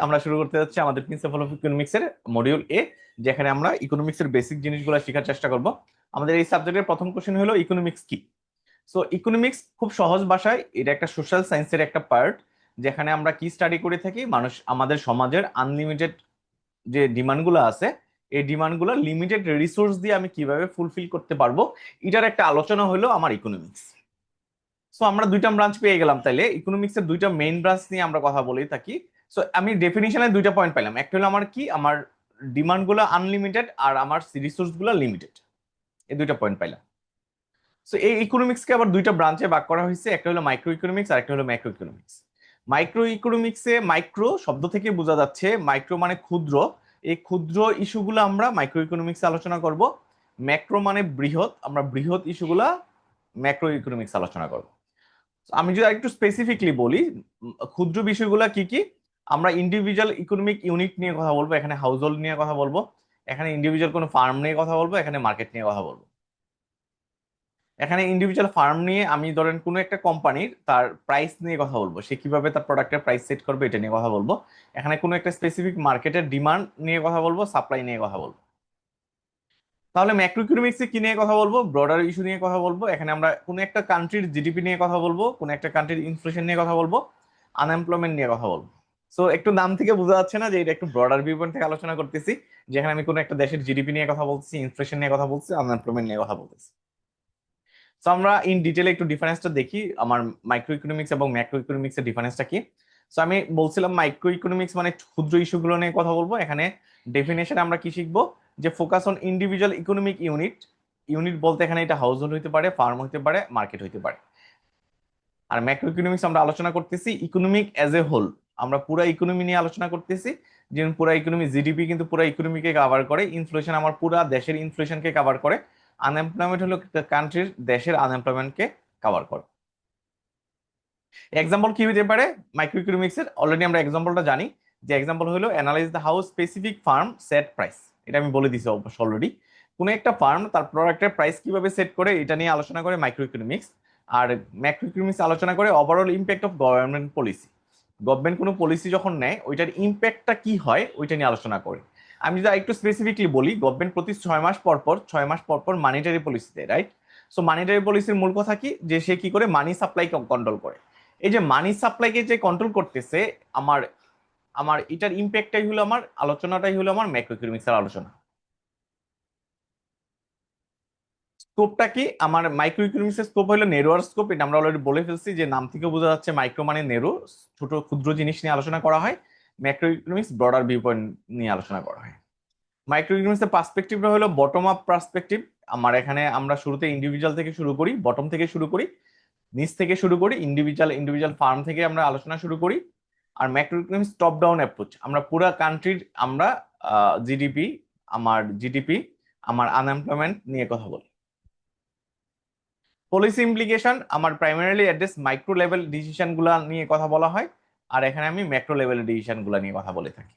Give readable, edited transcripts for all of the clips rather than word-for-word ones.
আমরা শুরু করতে যাচ্ছি আমাদের প্রিন্সিপাল অফ ইকোনমিক্স এর মডিউল এ, যেখানে আমরা ইকোনমিক্স এর বেসিক জিনিসগুলো শেখার চেষ্টা করব। আমাদের এই সাবজেক্টের প্রথম কোশ্চেন হলো ইকোনমিক্স কি। সো ইকোনমিক্স খুব সহজ ভাষায় এটা একটা সোশ্যাল সায়েন্সের একটা পার্ট, যেখানে আমরা কি স্টাডি করে থাকি, মানুষ আমাদের সমাজের আনলিমিটেড যে ডিমান্ডগুলো আছে, এই ডিমান্ডগুলো লিমিটেড রিসোর্স দিয়ে আমি কিভাবে ফুলফিল করতে পারবো, এটার একটা আলোচনা হলো আমার ইকোনমিক্স। সো আমরা দুইটা ব্রাঞ্চ পেয়ে গেলাম, তাইলে ইকোনমিক্স এর দুইটা মেইন ব্রাঞ্চ নিয়ে আমরা কথা বলেই থাকি। সো আমি ডেফিনিশনে দুইটা পয়েন্ট পাইলাম, একটা হলো আমার কি, আমার ডিমান্ড গুলো আনলিমিটেড আর আমার রিসোর্স গুলো লিমিটেড, এই দুইটা পয়েন্ট পাইলাম। সো এই ইকোনমিক্স কে আবার দুইটা ব্রাঞ্চে ভাগ করা হয়েছে, একটা হলো মাইক্রো ইকোনমিক্স আর একটা হলো ম্যাক্রো ইকোনমিক্স। মাইক্রো ইকোনমিক্সে, মাইক্রো শব্দ থেকে বোঝা যাচ্ছে মাইক্রো মানে ক্ষুদ্র, এই ক্ষুদ্র ইস্যুগুলো আমরা মাইক্রো ইকোনমিক্সে আলোচনা করব। ম্যাক্রো মানে বৃহৎ, আমরা বৃহৎ ইস্যুগুলা ম্যাক্রো ইকোনমিক্স আলোচনা করব। আমি যদি একটু স্পেসিফিকলি বলি, ক্ষুদ্র বিষয়গুলো কি কি, আমরা ইন্ডিভিজুয়াল ইকোনমিক ইউনিট নিয়ে কথা বলবো, এখানে হাউস হোল্ড নিয়ে কথা বলবো, এখানে ইন্ডিভিজুয়াল কোনো ফার্ম নিয়ে কথা বলবো, এখানে মার্কেট নিয়ে কথা বলবো। এখানে ইন্ডিভিজুয়াল ফার্ম নিয়ে আমি ধরেন কোনো একটা কোম্পানির তার প্রাইস নিয়ে কথা বলবো, সে কিভাবে তার প্রোডাক্টের প্রাইস সেট করবে এটা নিয়ে কথা বলবো। এখানে কোনো একটা স্পেসিফিক মার্কেটের ডিমান্ড নিয়ে কথা বলবো, সাপ্লাই নিয়ে কথা বলবো। তাহলে ম্যাক্রো ইকোনমিক্সে কি নিয়ে কথা বলবো, ব্রডার ইস্যু নিয়ে কথা বলবো। এখানে আমরা কোনো একটা কান্ট্রির জিডিপি নিয়ে কথা বলবো, কোনো একটা কান্ট্রির ইনফ্লেশন নিয়ে কথা বলবো, আনএমপ্লয়মেন্ট নিয়ে কথা বলবো। সো একটু নাম থেকে বোঝা যাচ্ছে না যে এটা একটু ব্রডার ভিউ পয়েন্ট থেকে আলোচনা করতেছি, যেখানে আমি কোনো একটা দেশের জিডিপি নিয়ে কথা বলছি, ইনফ্লেশন নিয়ে কথা বলছি, আনএমপ্লয়মেন্ট নিয়ে কথা বলতেছি। তো আমরা ইন ডিটেলে একটু ডিফারেন্সটা দেখি, আমার মাইক্রো ইকোনমিক্স এবং ম্যাক্রো ইকোনমিক্স এর ডিফারেন্সটা কি। সো আমি বলছিলাম মাইক্রো ইকোনমিক্স মানে ক্ষুদ্র ইস্যুগুলো নিয়ে কথা বলবো। এখানে ডেফিনেশন আমরা কি শিখবো, যে focus on individual economic unit. Unit বলতে এখানে এটা হাউস হোল্ড হইতে পারে, ফার্ম হইতে পারে, মার্কেট হইতে পারে। আর ম্যাক্রো ইকোনমিক্স আমরা আলোচনা করতেছি ইকোনমিক অ্যাজ এ হোল, আমরা পুরো ইকোনমি নিয়ে আলোচনা করতেছি। যেমন পুরো ইকোনমি, জিডিপি কিন্তু পুরো ইকোনমিকে কভার করে, ইনফ্লেশন আমার পুরো দেশের ইনফ্লেশনকে কভার করে, আনএমপ্লয়মেন্ট হলো কান্ট্রির দেশের আনএমপ্লয়মেন্টকে কভার করে। এক্সাম্পল কি হতে পারে মাইক্রো ইকোনমিক্স এর, অলরেডি আমরা এক্সাম্পলটা জানি, যে এক্সাম্পল হলো analyse the how specific farm set price. এটা আমি বলে দিছি অবশ্য অলরেডি। কোন একটা ফার্ম তার প্রোডাক্টের প্রাইস কিভাবে সেট করে এটা নিয়ে আলোচনা করে মাইক্রো ইকোনমিক্স। আর ম্যাক্রো ইকোনমিক্স আলোচনা করে overall impact of government policy. Government কোনো পলিসি যখন নেয় ওইটার ইম্প্যাক্টটা কি হয় ওইটা নিয়ে আলোচনা করে। আমি যদি একটু স্পেসিফিকলি বলি, গভর্নমেন্ট প্রতি 6 মাস পর পর 6 মাস পর পর মানিটারি পলিসি দেয়, রাইট? সো মানিটারি পলিসির মূল কথা কি, যে সে কি করে মানি সাপ্লাই কন্ট্রোল করে। এই যে মানি সাপ্লাইকে যে কন্ট্রোল করতেছে, আমার আমার এটার ইম্প্যাক্টটাই হলো আমার আলোচনাটাই হলো আমার ম্যাক্রো ইকোনমিক্স এর আলোচনা। স্কোপটা কি, আমার মাইক্রো ইকোনমিক্স এর স্কোপ হলো নেরোয়ার স্কোপ, এটা আমরা অলরেডি বলে ফেলছি, যে নাম থেকে বোঝা যাচ্ছে মাইক্রো মানে নেরো, ছোট ক্ষুদ্র জিনিস নিয়ে আলোচনা করা হয়। Macroeconomics broader view point নিয়ে আলোচনা করা হয়। মাইক্রো ইকোনমিক্স এর পার্সপেক্টিভটা হলো বটম আপ পার্সপেক্টিভ। আমার এখানে আমরা শুরুতে ইন্ডিভিজুয়াল থেকে শুরু করি, বটম থেকে শুরু করি, নিচ থেকে শুরু করি, ইন্ডিভিজুয়াল ইন্ডিভিজুয়াল ফার্ম থেকে আমরা আলোচনা শুরু করি। আর macro economics top down approach, আমরা পুরো কান্ট্রির আমরা জিডিপি, আমার আনএমপ্লয়মেন্ট নিয়ে কথা বলি। পলিসি ইমপ্লিকেশন আমার primarily address micro level decision গুলা নিয়ে কথা বলা হয়, আর এখানে আমি ম্যাক্রো লেভেল ডিসিশন গুলা নিয়ে কথা বলে থাকি।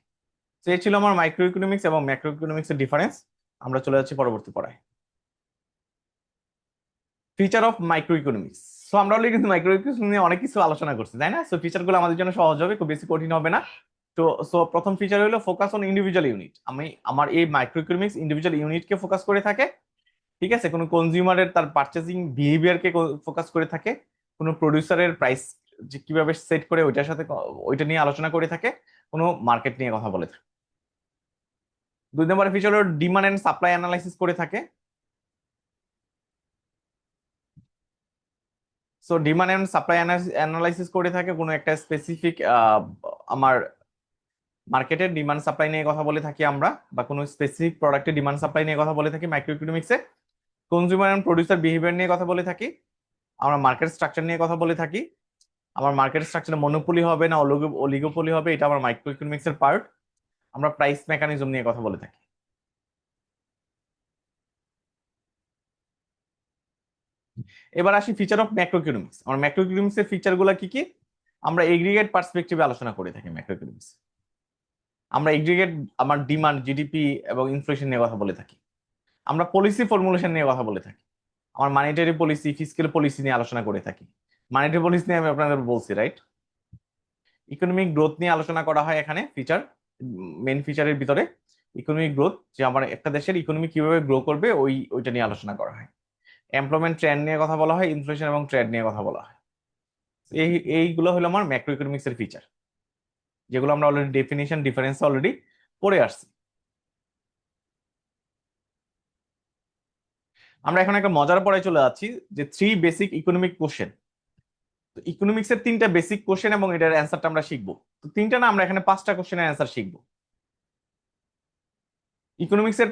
তো এই ছিল আমার মাইক্রো ইকোনমিক্স এবং ম্যাক্রো ইকোনমিক্স এর ডিফারেন্স। আমরা চলে যাচ্ছি পরবর্তী পড়ায়, feature of micro economics. So আমরা অলরেডি কিন্তু মাইক্রো ইকোনমিক্স নিয়ে অনেক কিছু আলোচনা করছি, তাই না? সো ফিচার গুলো আমাদের জন্য সহজ হবে, খুব বেশি কঠিন হবে না। তো প্রথম ফিচার হলো ফোকাস অন ইন্ডিভিজুয়াল ইউনিট। আমার এই মাইক্রো ইকোনমিক্স ইন্ডিভিজুয়াল ইউনিটকে ফোকাস করে থাকে, ঠিক আছে? কোনো কনজিউমারের তার পারচেজিং বিহেভিয়ারকে ফোকাস করে থাকে, কোনো প্রডিউসারের প্রাইস যে কিভাবে সেট করে ওইটার সাথে ওইটা নিয়ে আলোচনা করে থাকে, কোনো মার্কেট নিয়ে কথা বলে থাকে। 2 নম্বর ফিচার হলো ডিমান্ড এন্ড সাপ্লাই অ্যানালাইসিস করে থাকে। So demand and supply analysis করে থাকে, কোনো একটা স্পেসিফিক আমার মার্কেটের ডিমান্ড সাপ্লাই নিয়ে কথা বলে থাকি আমরা, বা কোনো স্পেসিফিক প্রোডাক্টের ডিমান্ড সাপ্লাই নিয়ে কথা বলে থাকি মাইক্রো ইকোনমিক্সে। কনজিউমার এন্ড প্রডিউসার বিহেভিয়ার নিয়ে কথা বলে থাকি, আমরা মার্কেট স্ট্রাকচার নিয়ে কথা বলে থাকি। আমার মার্কেট স্ট্রাকচারে মনোপলি হবে না অলিগোপলি হবে, এটা আমার মাইক্রো ইকোনমিক্স এর পার্ট। আমরা প্রাইস মেকানিজম নিয়ে কথা বলে থাকি। এবার আসি ফিচার অফ ম্যাক্রো ইকোনমিক্স। আমার ম্যাক্রো ইকোনমিক্স এর ফিচার গুলা কি কি, আমরা এগ্রিগেট পার্সপেক্টিভে আলোচনা করে থাকি ম্যাক্রো ইকোনমিক্স। আমরা এগ্রিগেট আমার ডিমান্ড, জিডিপি এবং ইনফ্লেশন নিয়ে কথা বলে থাকি। আমরা পলিসি ফর্মুলেশন নিয়ে কথা বলে থাকি, আমার মানিটারি পলিসি, ফিসক্যাল পলিসি নিয়ে আলোচনা করে থাকি। মানিটারি পলিসি নিয়ে আমি আপনাদের বলছি, রাইট? ইকোনমিক গ্রোথ নিয়ে আলোচনা করা হয় এখানে ফিচার, মেন ফিচারের ভিতরে ইকোনমিক গ্রোথ, যে আমার একটা দেশের ইকোনমি কিভাবে গ্রো করবে ওইটা নিয়ে আলোচনা করা হয়। এমপ্লয়মেন্ট ট্রেন্ড নিয়ে কথা বলা হয়, ইনফ্লেশন এবং ট্রেড নিয়ে কথা বলা হয়। এইগুলো হলো আমার ম্যাক্রো ইকোনমিক্স এর ফিচার, যেগুলো আমরা অলরেডি ডেফিনিশন ডিফারেন্স অলরেডি পড়ে আসছি। আমরা এখন একটা মজার পড়ায় চলে যাচ্ছি, যে 3 বেসিক ইকোনমিক কোশ্চেন। ইকোনমিক্স এর 3টা বেসিক কোশ্চেন এবং এটার অ্যান্সারটা আমরা শিখবো। তো 3টা না, আমরা এখানে 5টা কোশ্চেনের অ্যান্সার শিখবো। ইকোনমিক্স এর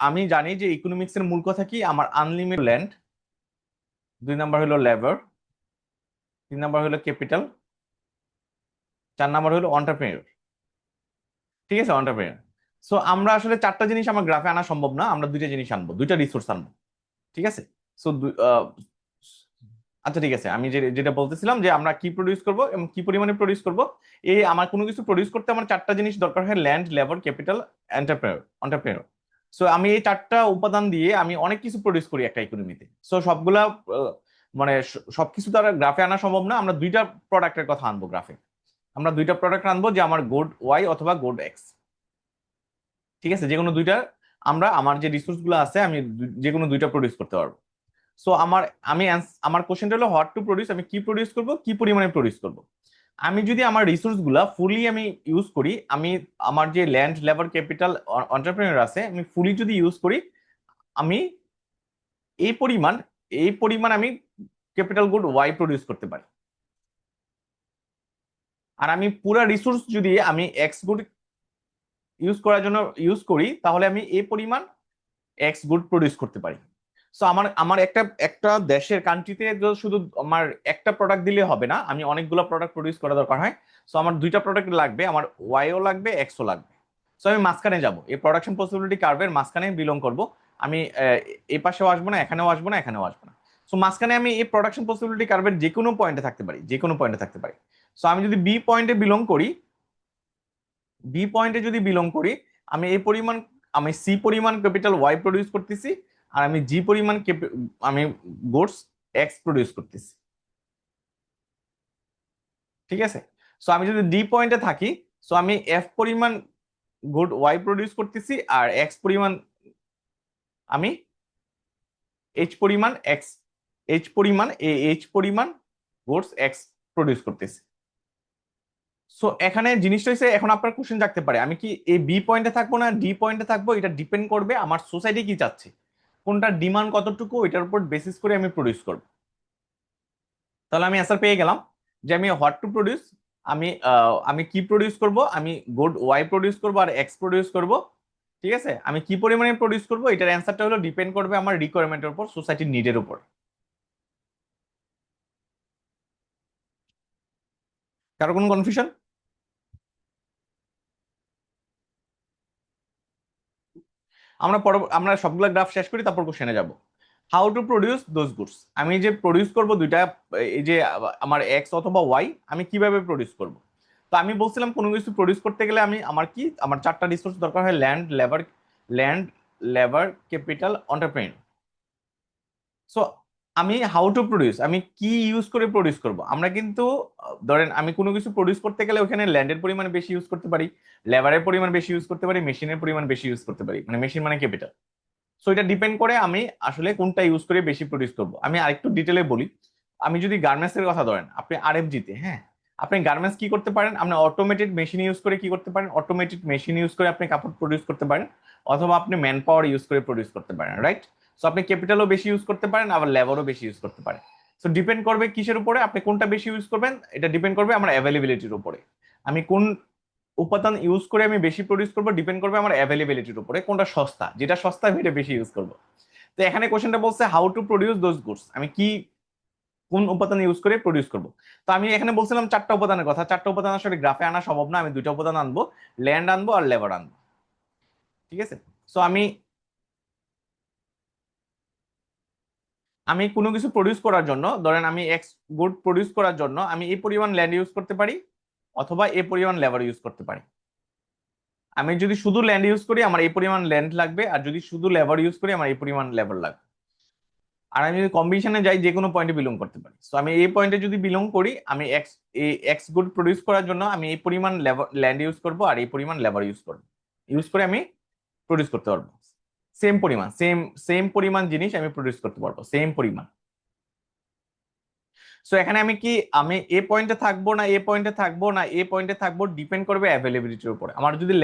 আমি জানি যে ইকোনমিক্স এর মূল কথা কি, আমার আনলিমিটেড ল্যান্ড, 2 নাম্বার হলো লেবার, 3 নাম্বার হলো ক্যাপিটাল, 4 নাম্বার হলো অন্টারপ্রেনিয়র। ঠিক আছে, অন্টারপ্রেনিয়র। সো আমরা আসলে 4টা জিনিস আমার গ্রাফে আনা সম্ভব না, আমরা 2টা জিনিস আনবো, 2টা রিসোর্স আনবো। ঠিক আছে। সো আচ্ছা ঠিক আছে, আমি যেটা বলতেছিলাম যে আমরা কি প্রডিউস করব এবং কি পরিমাণে প্রডিউস করব। এই আমার কোনো কিছু প্রডিউস করতে আমার 4টা জিনিস দরকার হয়, land, labour, capital, entrepreneur. So আমি এই 4টা উপাদান দিয়ে আমি অনেক কিছু প্রডিউস করি একটা ইকোনমিতে। সো সবগুলা মানে সবকিছু তো আর গ্রাফে আনা সম্ভব না, আমরা 2টা প্রোডাক্টের কথা আনবো গ্রাফে। আমরা 2টা প্রোডাক্ট আনবো, যে আমার গুড ওয়াই অথবা গুড এক্স। ঠিক আছে, যে কোনো 2টা আমরা, আমার যে রিসোর্স গুলো আছে আমি যে কোনো 2টা প্রডিউস করতে পারবো। সো আমার কোশ্চেনটা হলো হোয়াট টু প্রডিউস, আমি কি প্রডিউস করব, কি পরিমাণে প্রডিউস করব। আমি যদি আমার রিসোর্স গুলা ফুলি আমি ইউজ করি, আমি আমার যে ল্যান্ড, লেবার, ক্যাপিটাল, এন্টারপ্রেনিয়র আছে, আমি ফুলি যদি ইউজ করি, আমি এই পরিমাণ আমি ক্যাপিটাল গুড ওয়াই প্রডিউস করতে পারি। আর আমি পুরা রিসোর্স যদি আমি এক্স গুড ইউজ করার জন্য ইউজ করি, তাহলে আমি এই পরিমাণ এক্স গুড প্রডিউস করতে পারি। সো আমার আমার একটা একটা দেশের কান্ট্রিতে শুধু আমার একটা প্রোডাক্ট দিলে হবে না, আমি অনেকগুলো প্রোডাক্ট প্রডিউস করা দরকার হয়। সো আমার 2টা প্রোডাক্ট লাগবে, আমার ওয়াইও লাগবে, এক্সও লাগবে। সো আমি মাঝখানে যাব, এই প্রোডাকশন পসিবিলিটি কার্ভের মাঝখানে বিলং করব। আমি এই পাশেও আসবো না, এখানেও আসবো না, এখানেও আসবো না। সো মাঝখানে আমি এই প্রোডাকশন পসিবিলিটি কার্ভের যে কোনো পয়েন্টে থাকতে পারি, যে কোনো পয়েন্টে থাকতে পারি। সো আমি যদি বি পয়েন্টে বিলং করি, আমি এই পরিমাণ, আমি সি পরিমাণ ক্যাপিটাল ওয়াই প্রডিউস করতেছি, আর আমি জি পরিমাণ আমি গুডস এক্স প্রডিউস করতেছি। ঠিক আছে। সো আমি যদি ডি পয়েন্টে থাকি, সো আমি এফ পরিমাণ গুড ওয়াই প্রডিউস করতেছি, আর এক্স পরিমাণ আমি এইচ পরিমাণ গুডস এক্স প্রডিউস করতেছি। সো এখানে জিনিসটা হচ্ছে, এখন আপনার কোশ্চেন জাগতে পারে আমি কি এই বি পয়েন্টে থাকবো না ডি পয়েন্টে থাকবো, এটা ডিপেন্ড করবে আমার সোসাইটি কি চাচ্ছে, কোনটার ডিমান্ড কতটুকু, এটার উপর বেসিস করে আমি প্রডিউস করবো। তাহলে আমি অ্যান্সার পেয়ে গেলাম যে আমি হোয়াট টু প্রডিউস, আমি কি প্রডিউস করব, আমি গুড ওয়াই প্রডিউস করব আর এক্স প্রডিউস করব। ঠিক আছে, আমি কি পরিমাণে প্রডিউস করব, এটার অ্যান্সারটা হলো ডিপেন্ড করবে আমার রিকোয়ারমেন্টের উপর, সোসাইটির নিডের উপর। কারো কোনো কনফিউশন? আমরা সবগুলা গ্রাফ শেষ করি, তারপর কোশ্চেনে যাব। How to produce those goods, আমি যে প্রডিউস করব দুইটা, এই যে আমার এক্স অথবা ওয়াই, আমি কিভাবে প্রডিউস করব। তো আমি বলছিলাম কোনো কিছু প্রডিউস করতে গেলে আমার 4টা রিসোর্স দরকার হয়, land labour capital entrepreneur. So আমি হাউ টু প্রডিউস, আমি কি ইউজ করে প্রডিউস করব। আমরা কিন্তু ধরেন আমি কোনো কিছু প্রডিউস করতে গেলে ওখানে ল্যান্ডের পরিমাণ বেশি ইউজ করতে পারি, লেবারের পরিমাণ বেশি ইউজ করতে পারি, মেশিনের পরিমাণ বেশি ইউজ করতে পারি, মানে মেশিন মানে ক্যাপিটাল। সো এটা ডিপেন্ড করে আমি আসলে কোনটা ইউজ করে বেশি প্রডিউস করব। আমি আরেকটু ডিটেলে বলি, আমি যদি গার্মেন্টস এর কথা ধরেন, আপনি আরএফজি তে, হ্যাঁ, আপনি গার্মেন্টস কি করতে পারেন, আপনি অটোমেটেড মেশিন ইউজ করে কি করতে পারেন, অটোমেটেড মেশিন ইউজ করে আপনি কাপড় প্রডিউস করতে পারেন, অথবা আপনি ম্যান পাওয়ার ইউজ করে প্রডিউস করতে পারেন, রাইট। সো আপনি ক্যাপিটালও বেশি ইউজ করতে পারেন, আবার লেবারও বেশি ইউজ করতে পারেন। সো ডিপেন্ড করবে কিসের উপরে, আপনি কোনটা বেশি ইউজ করবেন, এটা ডিপেন্ড করবে আমার অ্যাভেলেবিলিটির উপরে। আমি কোন উপাদান ইউজ করে আমি বেশি প্রডিউস করবো, ডিপেন্ড করবে আমার অ্যাভেলেবিলিটির উপরে, কোনটা সস্তা, যেটা সস্তা আমি এটা বেশি ইউজ করবো। তো এখানে কোশ্চেনটা বলছে how to produce those goods, আমি কি কোন উপাদান ইউজ করে প্রডিউস করব। তো আমি এখানে বলছিলাম 4টা উপাদানের কথা, 4টা উপাদান আসলে গ্রাফে আনা সম্ভব না, আমি 2টা উপাদান আনবো, ল্যান্ড আনবো আর লেবার আনবো। ঠিক আছে। সো আমি আমি কোনো কিছু প্রডিউস করার জন্য, ধরেন আমি এক্স গুড প্রডিউস করার জন্য আমি এই পরিমাণ ল্যান্ড ইউজ করতে পারি, অথবা এই পরিমাণ লেবার ইউজ করতে পারি। আমি যদি শুধু ল্যান্ড ইউজ করি আমার এই পরিমাণ ল্যান্ড লাগবে, আর যদি শুধু লেবার ইউজ করি আমার এই পরিমাণ লেবার লাগবে। আর আমি যদি কম্বিনেশনে যাই যে কোনো পয়েন্টে বিলং করতে পারি। সো আমি এই পয়েন্টে যদি বিলং করি, আমি এক্স গুড প্রডিউস করার জন্য আমি এই পরিমাণ ল্যান্ড ইউজ করব আর এই পরিমাণ লেবার ইউজ করব, ইউজ করে আমি প্রডিউস করতে পারবো সেম পরিমাণ, সেম পরিমাণ জিনিস আমি প্রডিউস করতে পারবো, সেম পরিমাণ। সো এখানে আমি এ পয়েন্টে থাকবো না, এ পয়েন্টে থাকবো না, এ পয়েন্টে থাকবো, ডিপেন্ড করবে অ্যাভেলেবিলিটির উপরে। আমার যদি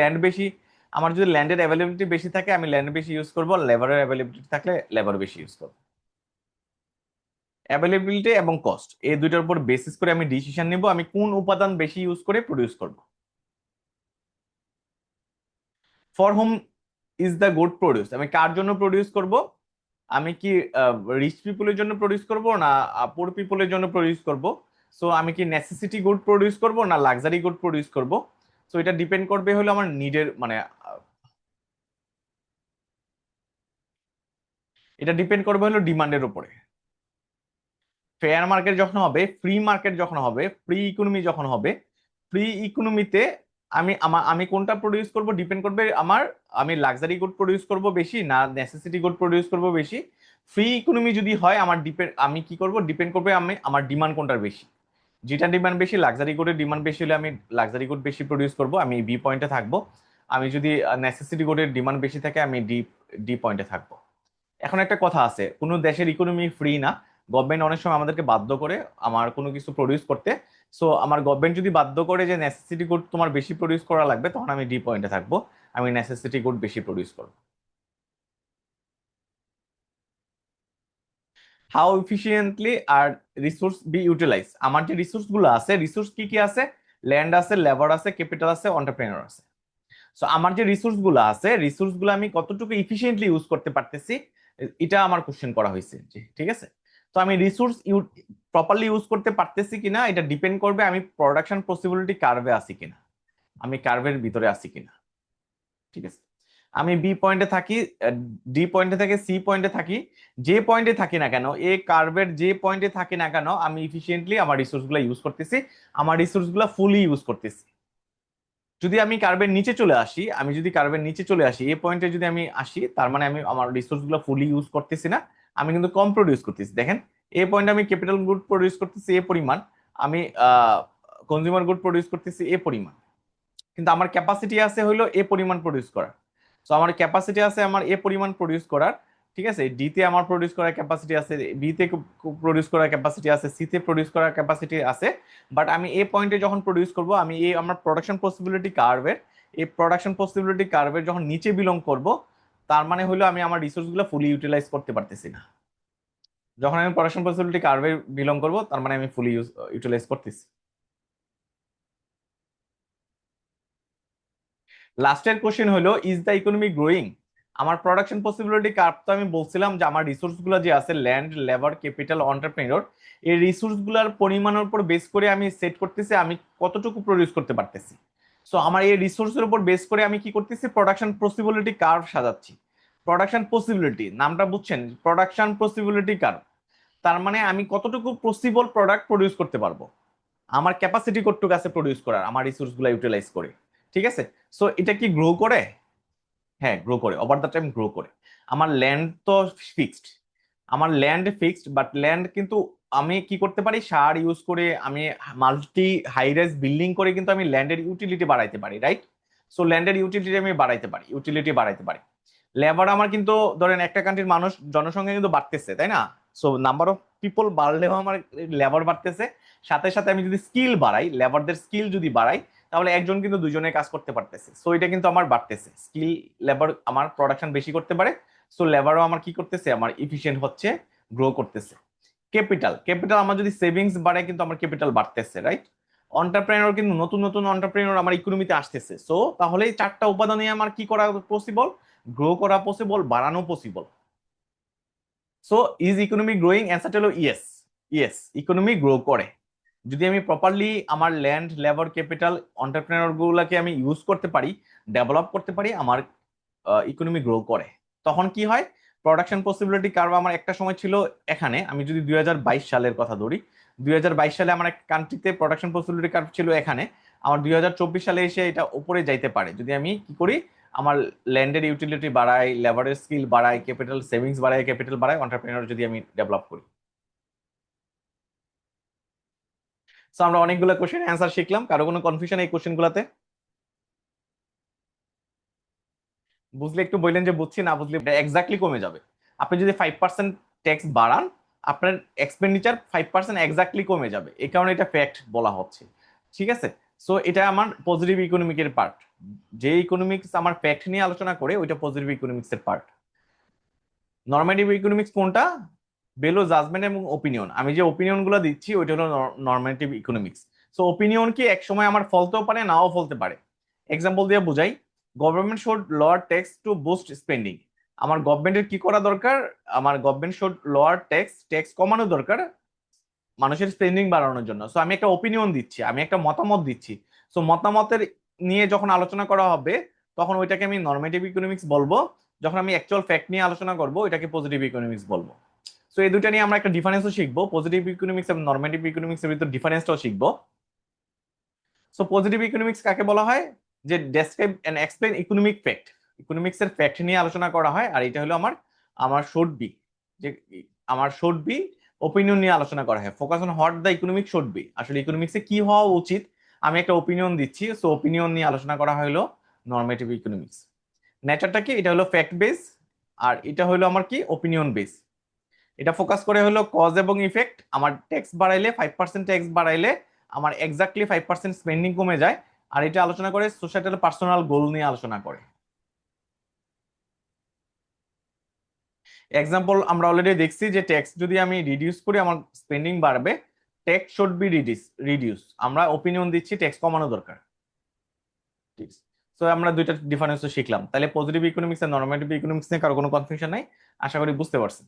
ল্যান্ডের অ্যাভেলেবিলিটি বেশি থাকে আমি ল্যান্ড বেশি ইউজ করবো, লেবারের অ্যাভেলেবিলিটি থাকলে লেবার বেশি ইউজ করবো। অ্যাভেলেবিলিটি এবং কস্ট এই দুইটার উপর বেসিস করে আমি ডিসিশন নিব আমি কোন উপাদান বেশি ইউজ করে প্রডিউস করব। For home is the good produce, আমি কার জন্য প্রডিউস করব? আমি কি রিচ পিপলের জন্য প্রডিউস করব না পুর পিপলের জন্য প্রডিউস করব? সো আমি কি নেসেসিটি গুড প্রডিউস করব না লাক্সারি গুড প্রডিউস করব? সো এটা ডিপেন্ড করবে হলো আমার নিডের, মানে এটা ডিপেন্ড করবে হলো ডিমান্ডের উপরে। ফেয়ার মার্কেট যখন হবে, ফ্রি মার্কেট যখন হবে, ফ্রি ইকোনমি যখন হবে, ফ্রি ইকোনমিতে আমি কোনটা প্রডিউস করব ডিপেন্ড করবে আমি লাক্সারি গুড প্রডিউস করব বেশি না নেসেসিটি গুড প্রডিউস করব বেশি। ফ্রি ইকোনমি যদি হয় আমি কি করব ডিপেন্ড করবে আমার ডিমান্ড কোনটার বেশি। যেটা ডিমান্ড বেশি, লাক্সারি গুডের ডিমান্ড বেশি হলে আমি লাক্সারি গুড বেশি প্রডিউস করব, আমি বি পয়েন্টে থাকবো। আমি যদি নেসেসিটি গুডের ডিমান্ড বেশি থাকে আমি ডি ডি পয়েন্টে থাকবো। এখন একটা কথা আছে, কোনো দেশের ইকোনমি ফ্রি না, গভর্নমেন্ট অনেক সময় আমাদেরকে বাধ্য করে আমার কোনো কিছু প্রডিউস করতে। সো আমার গভর্নমেন্ট যদি বাধ্য করে যে নেসেসিটি গুড তোমার বেশি প্রডিউস করা লাগবে, তখন আমি ডি পয়েন্টে থাকবো, আমি নেসেসিটি গুড বেশি প্রডিউস করবো। হাউ এফিসিয়েন্টলি আর রিসোর্স বি ইউটিলাইজ, আমার যে রিসোর্স গুলো আছে, রিসোর্স কি কি আছে? ল্যান্ড আছে, লেবার আছে, ক্যাপিটাল আছে, এন্টারপ্রেনার আছে। সো আমার যে রিসোর্স গুলো আছে, রিসোর্স গুলো আমি কতটুকু ইফিসিয়েন্টলি ইউজ করতে পারতেছি, এটা আমার কোশ্চেন করা হয়েছে, জি ঠিক আছে। তো আমি রিসোর্স প্রপারলি ইউজ করতে পারতেছি কিনা এটা ডিপেন্ড করবে আমি প্রোডাকশন পসিবিলিটি কার্ভে আছি কিনা, আমি কার্ভের ভিতরে আছি কিনা, ঠিক আছে। আমি বি পয়েন্টে থাকি, ডি পয়েন্টে থাকি, সি পয়েন্টে থাকি, যে পয়েন্টে থাকি না কেন, এ কার্ভের যে পয়েন্টে থাকি না কেন, আমি ইফিসিয়েন্টলি আমার রিসোর্স গুলো ইউজ করতেছি, আমার রিসোর্স গুলো ফুলি ইউজ করতেছি। যদি আমি কার্ভের নিচে চলে আসি, আমি যদি কার্ভের নিচে চলে আসি, এই পয়েন্টে যদি আমি আসি, তার মানে আমি আমার রিসোর্স গুলো ফুলি ইউজ করতেছি না, আমি কিন্তু কম প্রডিউস করতেছি। দেখেন এই পয়েন্টে আমি ক্যাপিটাল গুড প্রডিউস করতেছি এ পরিমাণ, আমি কনজিউমার গুড প্রডিউস করতেছি এ পরিমাণ, কিন্তু আমার ক্যাপাসিটি আছে হইলো এ পরিমাণ প্রডিউস করার। সো আমার ক্যাপাসিটি আছে আমার এ পরিমাণ প্রডিউস করার, ঠিক আছে। ডি তে আমার প্রডিউস করার ক্যাপাসিটি আছে, বি তে প্রডিউস করার ক্যাপাসিটি আছে, সি তে প্রডিউস করার ক্যাপাসিটি আছে। বাট আমি এ পয়েন্টে যখন প্রডিউস করব, আমি আমার প্রোডাকশন পসিবিলিটি কার্ভের, এই প্রোডাকশন পসিবিলিটি কার্ভের যখন নিচে বিলং করব, তার মানে হলো আমি আমার রিসোর্স গুলো ফুলি ইউটিলাইজ করতে পারতেছি না। যখন আমি প্রোডাকশন পসিবিলিটি কার্ভে বিলং করব, তার মানে আমি ফুলি ইউটিলাইজ করতেছি। লাস্টের কোশ্চেন হলো ইজ দ্য ইকোনমি গ্রোয়িং। আমার প্রোডাকশন পসিবিলিটি কার্ভ তো আমি বলছিলাম যে আমার রিসোর্স গুলো যে আছে ল্যান্ড, লেবার, ক্যাপিটাল, এন্টারপ্রেনিউর, এই রিসোর্স গুলার পরিমাণের উপর বেস করে আমি সেট করতেছি আমি কতটুকু প্রডিউস করতে পারতেছি। সো আমার এই রিসোর্সের উপর বেস করে আমি কি করতেছি, প্রোডাকশন পসিবিলিটি কার্ভ সাজাচ্ছি। প্রোডাকশন পসিবিলিটি নামটা বুঝছেন, প্রোডাকশন পসিবিলিটি কার্ভ, তার মানে আমি কতটুকু পসিবল প্রোডাক্ট প্রডিউস করতে পারবো, আমার ক্যাপাসিটি কতটুকু আছে প্রডিউস করার আমার রিসোর্স গুলা ইউটিলাইজ করে, ঠিক আছে। সো এটা কি গ্রো করে? হ্যাঁ গ্রো করে, ওভার দ্য টাইম গ্রো করে। আমার ল্যান্ড তো ফিক্সড, আমার ল্যান্ড ফিক্সড, বাট ল্যান্ড কিন্তু আমি কি করতে পারি, সার ইউজ করে আমি মাল্টি হাই রাইজ বিল্ডিং করে কিন্তু আমি ল্যান্ডের ইউটিলিটি বাড়াইতে পারি, রাইট। সো ল্যান্ডের ইউটিলিটি আমি বাড়াইতে পারি, ইউটিলিটি বাড়াইতে পারি। লেবার আমার কিন্তু ধরেন একটা কান্ট্রির মানুষ জনসংখ্যা কিন্তু বাড়তেছে, তাই না? সো নাম্বার অফ পিপল বাড়লেও আমার লেবার বাড়তেছে, সাথে সাথে আমি যদি স্কিল বাড়াই, লেবারদের স্কিল যদি বাড়াই, তাহলে একজন কিন্তু দুজনে কাজ করতে পারতেছে। সো এটা কিন্তু আমার বাড়তেছে, স্কিল লেবার আমার প্রোডাকশন বেশি করতে পারে। সো লেবারও আমার কি করতেছে, আমার ইফিসিয়েন্ট হচ্ছে, গ্রো করতেছে। ক্যাপিটাল, ক্যাপিটাল আমার যদি সেভিংস বাড়ে কিন্তু আমার ক্যাপিটাল বাড়তেছে, রাইট। এন্টারপ্রেনার কিন্তু নতুন নতুন এন্টারপ্রেনার আমার ইকোনমিতে আসতেছে। সো তাহলে এই চারটা উপাদানে আমার কি করা পসিবল, গ্রো করা পসিবল, বাড়ানো possible. So is economy growing, অ্যান্সারটা হলো ইয়েস। ইয়েস, ইকোনমি গ্রো করে যদি আমি প্রপারলি আমার ল্যান্ড, লেবার, ক্যাপিটাল, এন্টারপ্রেনার গুলাকে আমি ইউজ করতে পারি, ডেভেলপ করতে পারি, আমার ইকোনমি গ্রো করে। তখন কি হয়, প্রোডাকশন পসিবিলিটি কার্ভ আমার একটা সময় ছিল এখানে, আমি যদি 2022 সালের কথা ধরি, 2022 সালে আমার এক কান্ট্রিতে প্রোডাকশন পসিবিলিটি কার্ভ ছিল এখানে, আমার 2024 সালে এসে এটা উপরে যাইতে পারে যদি আমি কি করি, আমার ল্যান্ডের ইউটিলিটি বাড়ায়, লেবারের স্কিল বাড়ায়, ক্যাপিটাল সেভিংস বাড়ায়, ক্যাপিটাল বাড়ায় এন্টারপ্রেনার যদি আমি ডেভেলপ করি। সো আমরা অনেকগুলো কোশ্চেন অ্যান্সার শিখলাম, কারো কোনো কনফিউশন এই কোশ্চেন গুলাতে? বুঝলে একটু বললেন যে বুঝছি, না বুঝলে এক্স্যাক্টলি কমে যাবে। আপনি যদি 5% ট্যাক্স বাড়ান, আপনার এক্সপেন্ডিচার 5% এক্স্যাক্টলি কমে যাবে, এই কারণে এটা ফ্যাক্ট বলা হচ্ছে। ঠিক আছে, সো এটা আমার পজিটিভ ইকোনমিকের পার্ট। যে ইকোনমিক্স আমার ফ্যাক্ট নিয়ে আলোচনা করে ওইটা পজিটিভ ইকোনমিক্স এর পার্ট। নর্মেটিভ ইকোনমিক্স কোনটা? বেলো জাজমেন্ট এবং ওপিনিয়ন। আমি যে ওপিনিয়ন গুলো দিচ্ছি ওইটা হলো নর্মেটিভ ইকোনমিক্স। সো ওপিনিয়ন কি এক সময় আমার ফলতেও পারে, নাও ফলতে পারে। এক্সাম্পল দিয়ে বুঝাই, government should lower tax two boost spending. আমার গভর্নমেন্টের কি করা দরকার? আমার government should lower tax, tax কমানো দরকার মানুষের স্পেন্ডিং বাড়ানোর জন্য। সো আমি একটা ওপিনিয়ন দিচ্ছি, আমি একটা মতামত দিচ্ছি। সো মতামতের নিয়ে যখন আলোচনা করা হবে তখন ওইটাকে আমি নর্মেটিভ ইকোনমিক্স বলবো। যখন আমি অ্যাকচুয়াল ফ্যাক্ট নিয়ে আলোচনা করবো ওইটাকে পজিটিভ ইকোনমিক্স বলবো। সো এই দুটা নিয়ে আমরা একটা ডিফারেন্সও শিখবো, পজিটিভ ইকোনমিক্স এবং নর্মেটিভ ইকোনমিক্স এর ভিতর ডিফারেন্সটাও শিখবো। সো পজিটিভ ইকোনমিক্স কাকে বলা হয়? যে describe and explain economic fact, economics এর ফ্যাক্ট নিয়ে আলোচনা করা হয়। আর এটা হলো আমার আমার শুড বি, যে আমার শুড বি ওপিনিয়ন নিয়ে আলোচনা করা হয়। Focus on what the economic should be, আসলে ইকোনমিক্সে কি হওয়া উচিত আমি একটা ওপিনিয়ন দিচ্ছি, সো ওপিনিয়ন নিয়ে আলোচনা করা হলো নর্মেটিভ ইকোনমিক্স। নেচারটা কি? এটা হলো ফ্যাক্ট বেস, আর এটা হলো আমার কি ওপিনিয়ন বেস। এটা ফোকাস করে হলো কজ এবং ইফেক্ট। আমার ট্যাক্স বাড়াইলে 5% ট্যাক্স বাড়াইলে আমার এক্স্যাক্টলি 5% স্পেন্ডিং কমে যায়। আর এটা আলোচনা করে সোসাইটাল পার্সোনাল গোল নিয়ে আলোচনা করে। এক্সাম্পল আমরা অলরেডি দেখছি যে ট্যাক্স যদি আমি রিডিউস করি আমার স্পেন্ডিং বাড়বে, ট্যাক্স শুড বি রিডিউস। আমরা ওপিনিয়ন দিচ্ছি ট্যাক্স কমানো দরকার। ঠিক আছে, তো আমরা দুইটা ডিফারেন্স শিখলাম। তাহলে পজিটিভ ইকোনমিক্স আর নর্মেটিভ ইকোনমিক্স নিয়ে কারো কোনো কনফিউশন নাই, আশা করি বুঝতে পারছেন।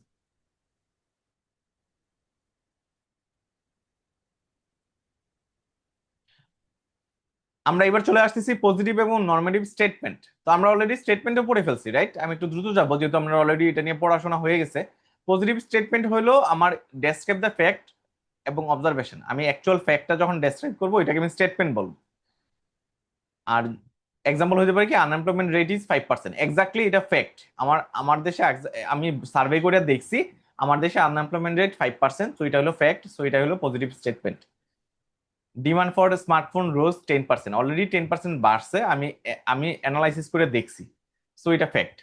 আমরা এবার চলে আসতেছি পজিটিভ এবং নর্মেটিভ স্টেটমেন্ট। তো আমরা অলরেডি স্টেটমেন্টে পড়ে ফেলছি, রাইট? আমি একটু দ্রুত যাবো যেহেতু আমরা অলরেডি এটা নিয়ে পড়াশোনা হয়ে গেছে। পজিটিভ স্টেটমেন্ট হলো আমার ডেসক্রাইব দ্য ফ্যাক্ট এবং অবজারভেশন। আমি অ্যাকচুয়াল ফ্যাক্টটা যখন ডেসক্রাইব করবো এটাকে আমি স্টেটমেন্ট বলবো। আর এক্সাম্পল হতে পারে কি আনএমপ্লয়মেন্ট রেট ইজ 5%, এক্স্যাক্টলি এটা ফ্যাক্ট। আমার আমার দেশে আমি সার্ভে করে দেখছি আমার দেশে আনএমপ্লয়মেন্ট রেট 5%, সো এটা হলো ফ্যাক্ট, সো এটা হলো positive statement. Demand for smartphone rose 10%, already 10% বাড়ছে, আমি আমি অ্যানালাইসিস করে দেখছি, সো এটা ফ্যাক্ট।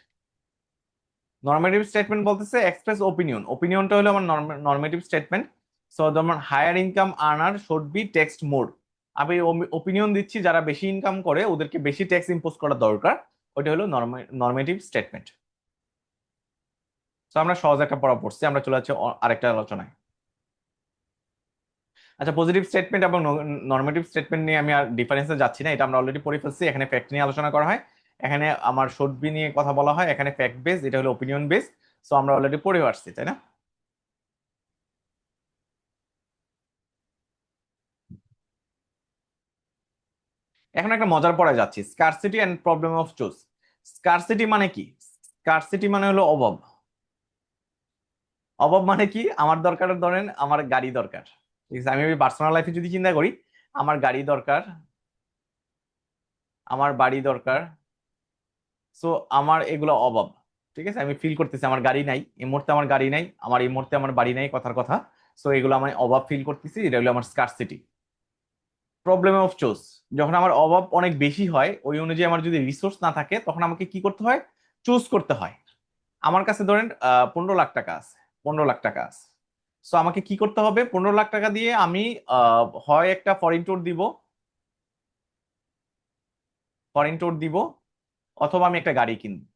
নর্মেটিভ স্টেটমেন্ট বলতেছে এক্সপ্রেস ওপিনিয়ন, ওপিনিয়নটা হলো আমার নর্মেটিভ স্টেটমেন্ট। সো যেমন higher income earner should be taxed more, আমি ওপিনিয়ন দিচ্ছি যারা বেশি ইনকাম করে ওদেরকে বেশি ট্যাক্স ইম্পোজ করা দরকার, ওটা হলো নর্মেটিভ স্টেটমেন্ট। তো আমরা সহজ একটা পড়া পড়ছি, আমরা চলে যাচ্ছি আরেকটা আলোচনায়। আচ্ছা, পজিটিভ স্টেটমেন্ট এবং নর্মেটিভ স্টেটমেন্ট নিয়ে আমি আর ডিফারেন্সে যাচ্ছি না, এটা আমরা অলরেডি পড়ে ফেলছি। এখানে ফ্যাক্ট নিয়ে আলোচনা করা হয়, এখানে আমার শুড বি নিয়ে কথা বলা হয়, এখানে ফ্যাক্ট বেস, এটা হলো ওপিনিয়ন বেস। সো আমরা অলরেডি পড়ে আসছি, তাই না? এখন একটা মজার পড়ায় যাচ্ছি, scarcity and problem of choose. Scarcity মানে কি? স্কারসিটি মানে হলো অভাব। অভাব মানে কি? আমার দরকার, ধরেন আমার গাড়ি দরকার, ঠিক আছে? আমি পার্সোনাল লাইফে যদি চিন্তা করি, আমার গাড়ি দরকার, আমার বাড়ি দরকার, সো আমার এগুলো অভাব। ঠিক আছে, আমি ফিল করতেছি আমার গাড়ি নাই, এই মুহূর্তে আমার গাড়ি নাই, আমার এই মুহূর্তে আমার বাড়ি নাই, কথার কথা। সো এগুলো আমি অভাব ফিল করতেছি, এটা হলো আমার স্কারসিটি। প্রবলেম অফ চোজ, যখন আমার অভাব অনেক বেশি হয় ওই অনুযায়ী আমার যদি রিসোর্স না থাকে তখন আমাকে কি করতে হয়? চুজ করতে হয়। আমার কাছে ধরেন 15 লাখ টাকা আছে, 15 লাখ টাকা আছে। সো আমাকে কি করতে হবে? 15 লাখ টাকা দিয়ে আমি হয় একটা ফরেন ট্যুর দিব, ফরেন ট্যুর দিব, অথবা আমি একটা গাড়ি কিনবো।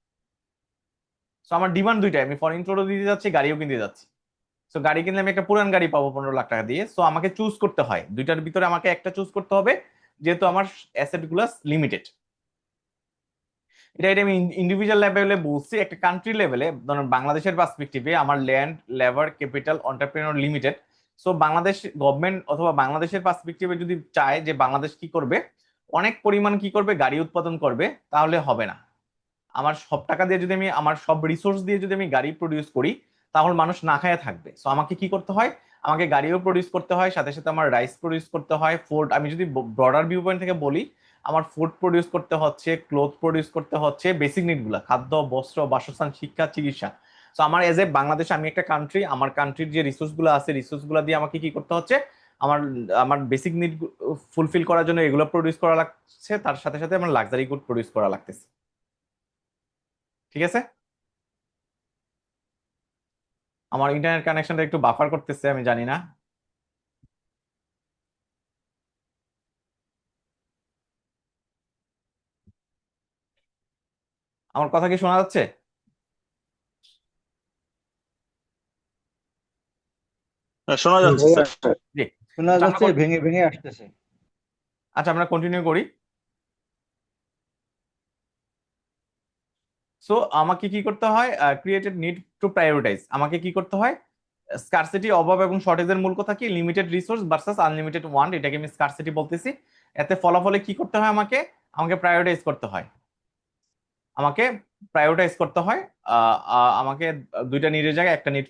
সো আমার ডিমান্ড দুইটাই, আমি ফরেন ট্যুরও দিতে যাচ্ছি, গাড়িও কিনতে যাচ্ছি। সো গাড়ি কিনলে আমি একটা পুরান গাড়ি পাবো 15 লাখ টাকা দিয়ে, সো আমাকে চুজ করতে হয়, দুইটার ভিতরে আমাকে একটা চুজ করতে হবে, যেহেতু আমার অ্যাসেট গুলো লিমিটেড। এটা আমি ইন্ডিভিজুয়াল লেভেলে বলছি, একটা কান্ট্রি লেভেলে ধরুন বাংলাদেশের পার্সপেক্টিভে আমার land, labour, capital, entrepreneur limited. So Bangladesh government অথবা বাংলাদেশের পার্সপেক্টিভে যদি চায় যে বাংলাদেশ কি করবে, অনেক পরিমাণ কি করবে, গাড়ি উৎপাদন করবে, তাহলে হবে না। আমার সব টাকা দিয়ে যদি আমি, আমার সব রিসোর্স দিয়ে যদি আমি গাড়ি প্রডিউস করি, তাহলে মানুষ না খায় থাকবে। সো আমাকে কি করতে হয়? আমাকে গাড়িও প্রডিউস করতে হয়, সাথে সাথে আমার রাইস প্রডিউস করতে হয়, ফুড। আমি যদি ব্রডার ভিউ পয়েন্ট থেকে বলি, আমার ফুড প্রডিউস করতে হচ্ছে, ক্লোথ প্রডিউস করতে হচ্ছে, বেসিক নিড গুলা, খাদ্য, বস্ত্র, বাসস্থান, শিক্ষা, চিকিৎসা। তো আমার এজ এ বাংলাদেশ, আমি একটা কান্ট্রি, আমার কান্ট্রির যে রিসোর্স গুলো আছে, রিসোর্স গুলা দিয়ে আমাকে কি করতে হচ্ছে, আমার আমার বেসিক নিড ফুলফিল করার জন্য এগুলো প্রডিউস করা লাগছে, তার সাথে সাথে আমার লাক্সারি গুড প্রডিউস করা লাগতেছে। ঠিক আছে? আমার ইন্টারনেট কানেকশনটা একটু বাফার করতেছে, আমি জানি না। আমার কথা কি শোনা যাচ্ছে? শোনা জি যাচ্ছে ভাইয়া, স্যার। জি। শোনা আচ্ছা আমরা যাচ্ছে, ভেঙে ভেঙে আসতেছে। আমরা কন্টিনিউ করি। সো আমাকে কি করতে হয়, ক্রিয়েটেড নিড টু প্রায়োরিটাইজ, আমাকে কি করতে হয়, স্কারসিটি, অভাব এবং শর্টেজের মূল কথা কি, limited resource versus unlimited want, এটাকে আমি স্কারসিটি বলতেছি। এতে ফলাফলে কি করতে হয়, আমাকে আমাকে প্রায়োরিটাইজ করতে হয়, আমাকে প্রায়োরিটাইজ করতে হয়। আমাকে দুইটা নিডের জায়গায় একটা নিড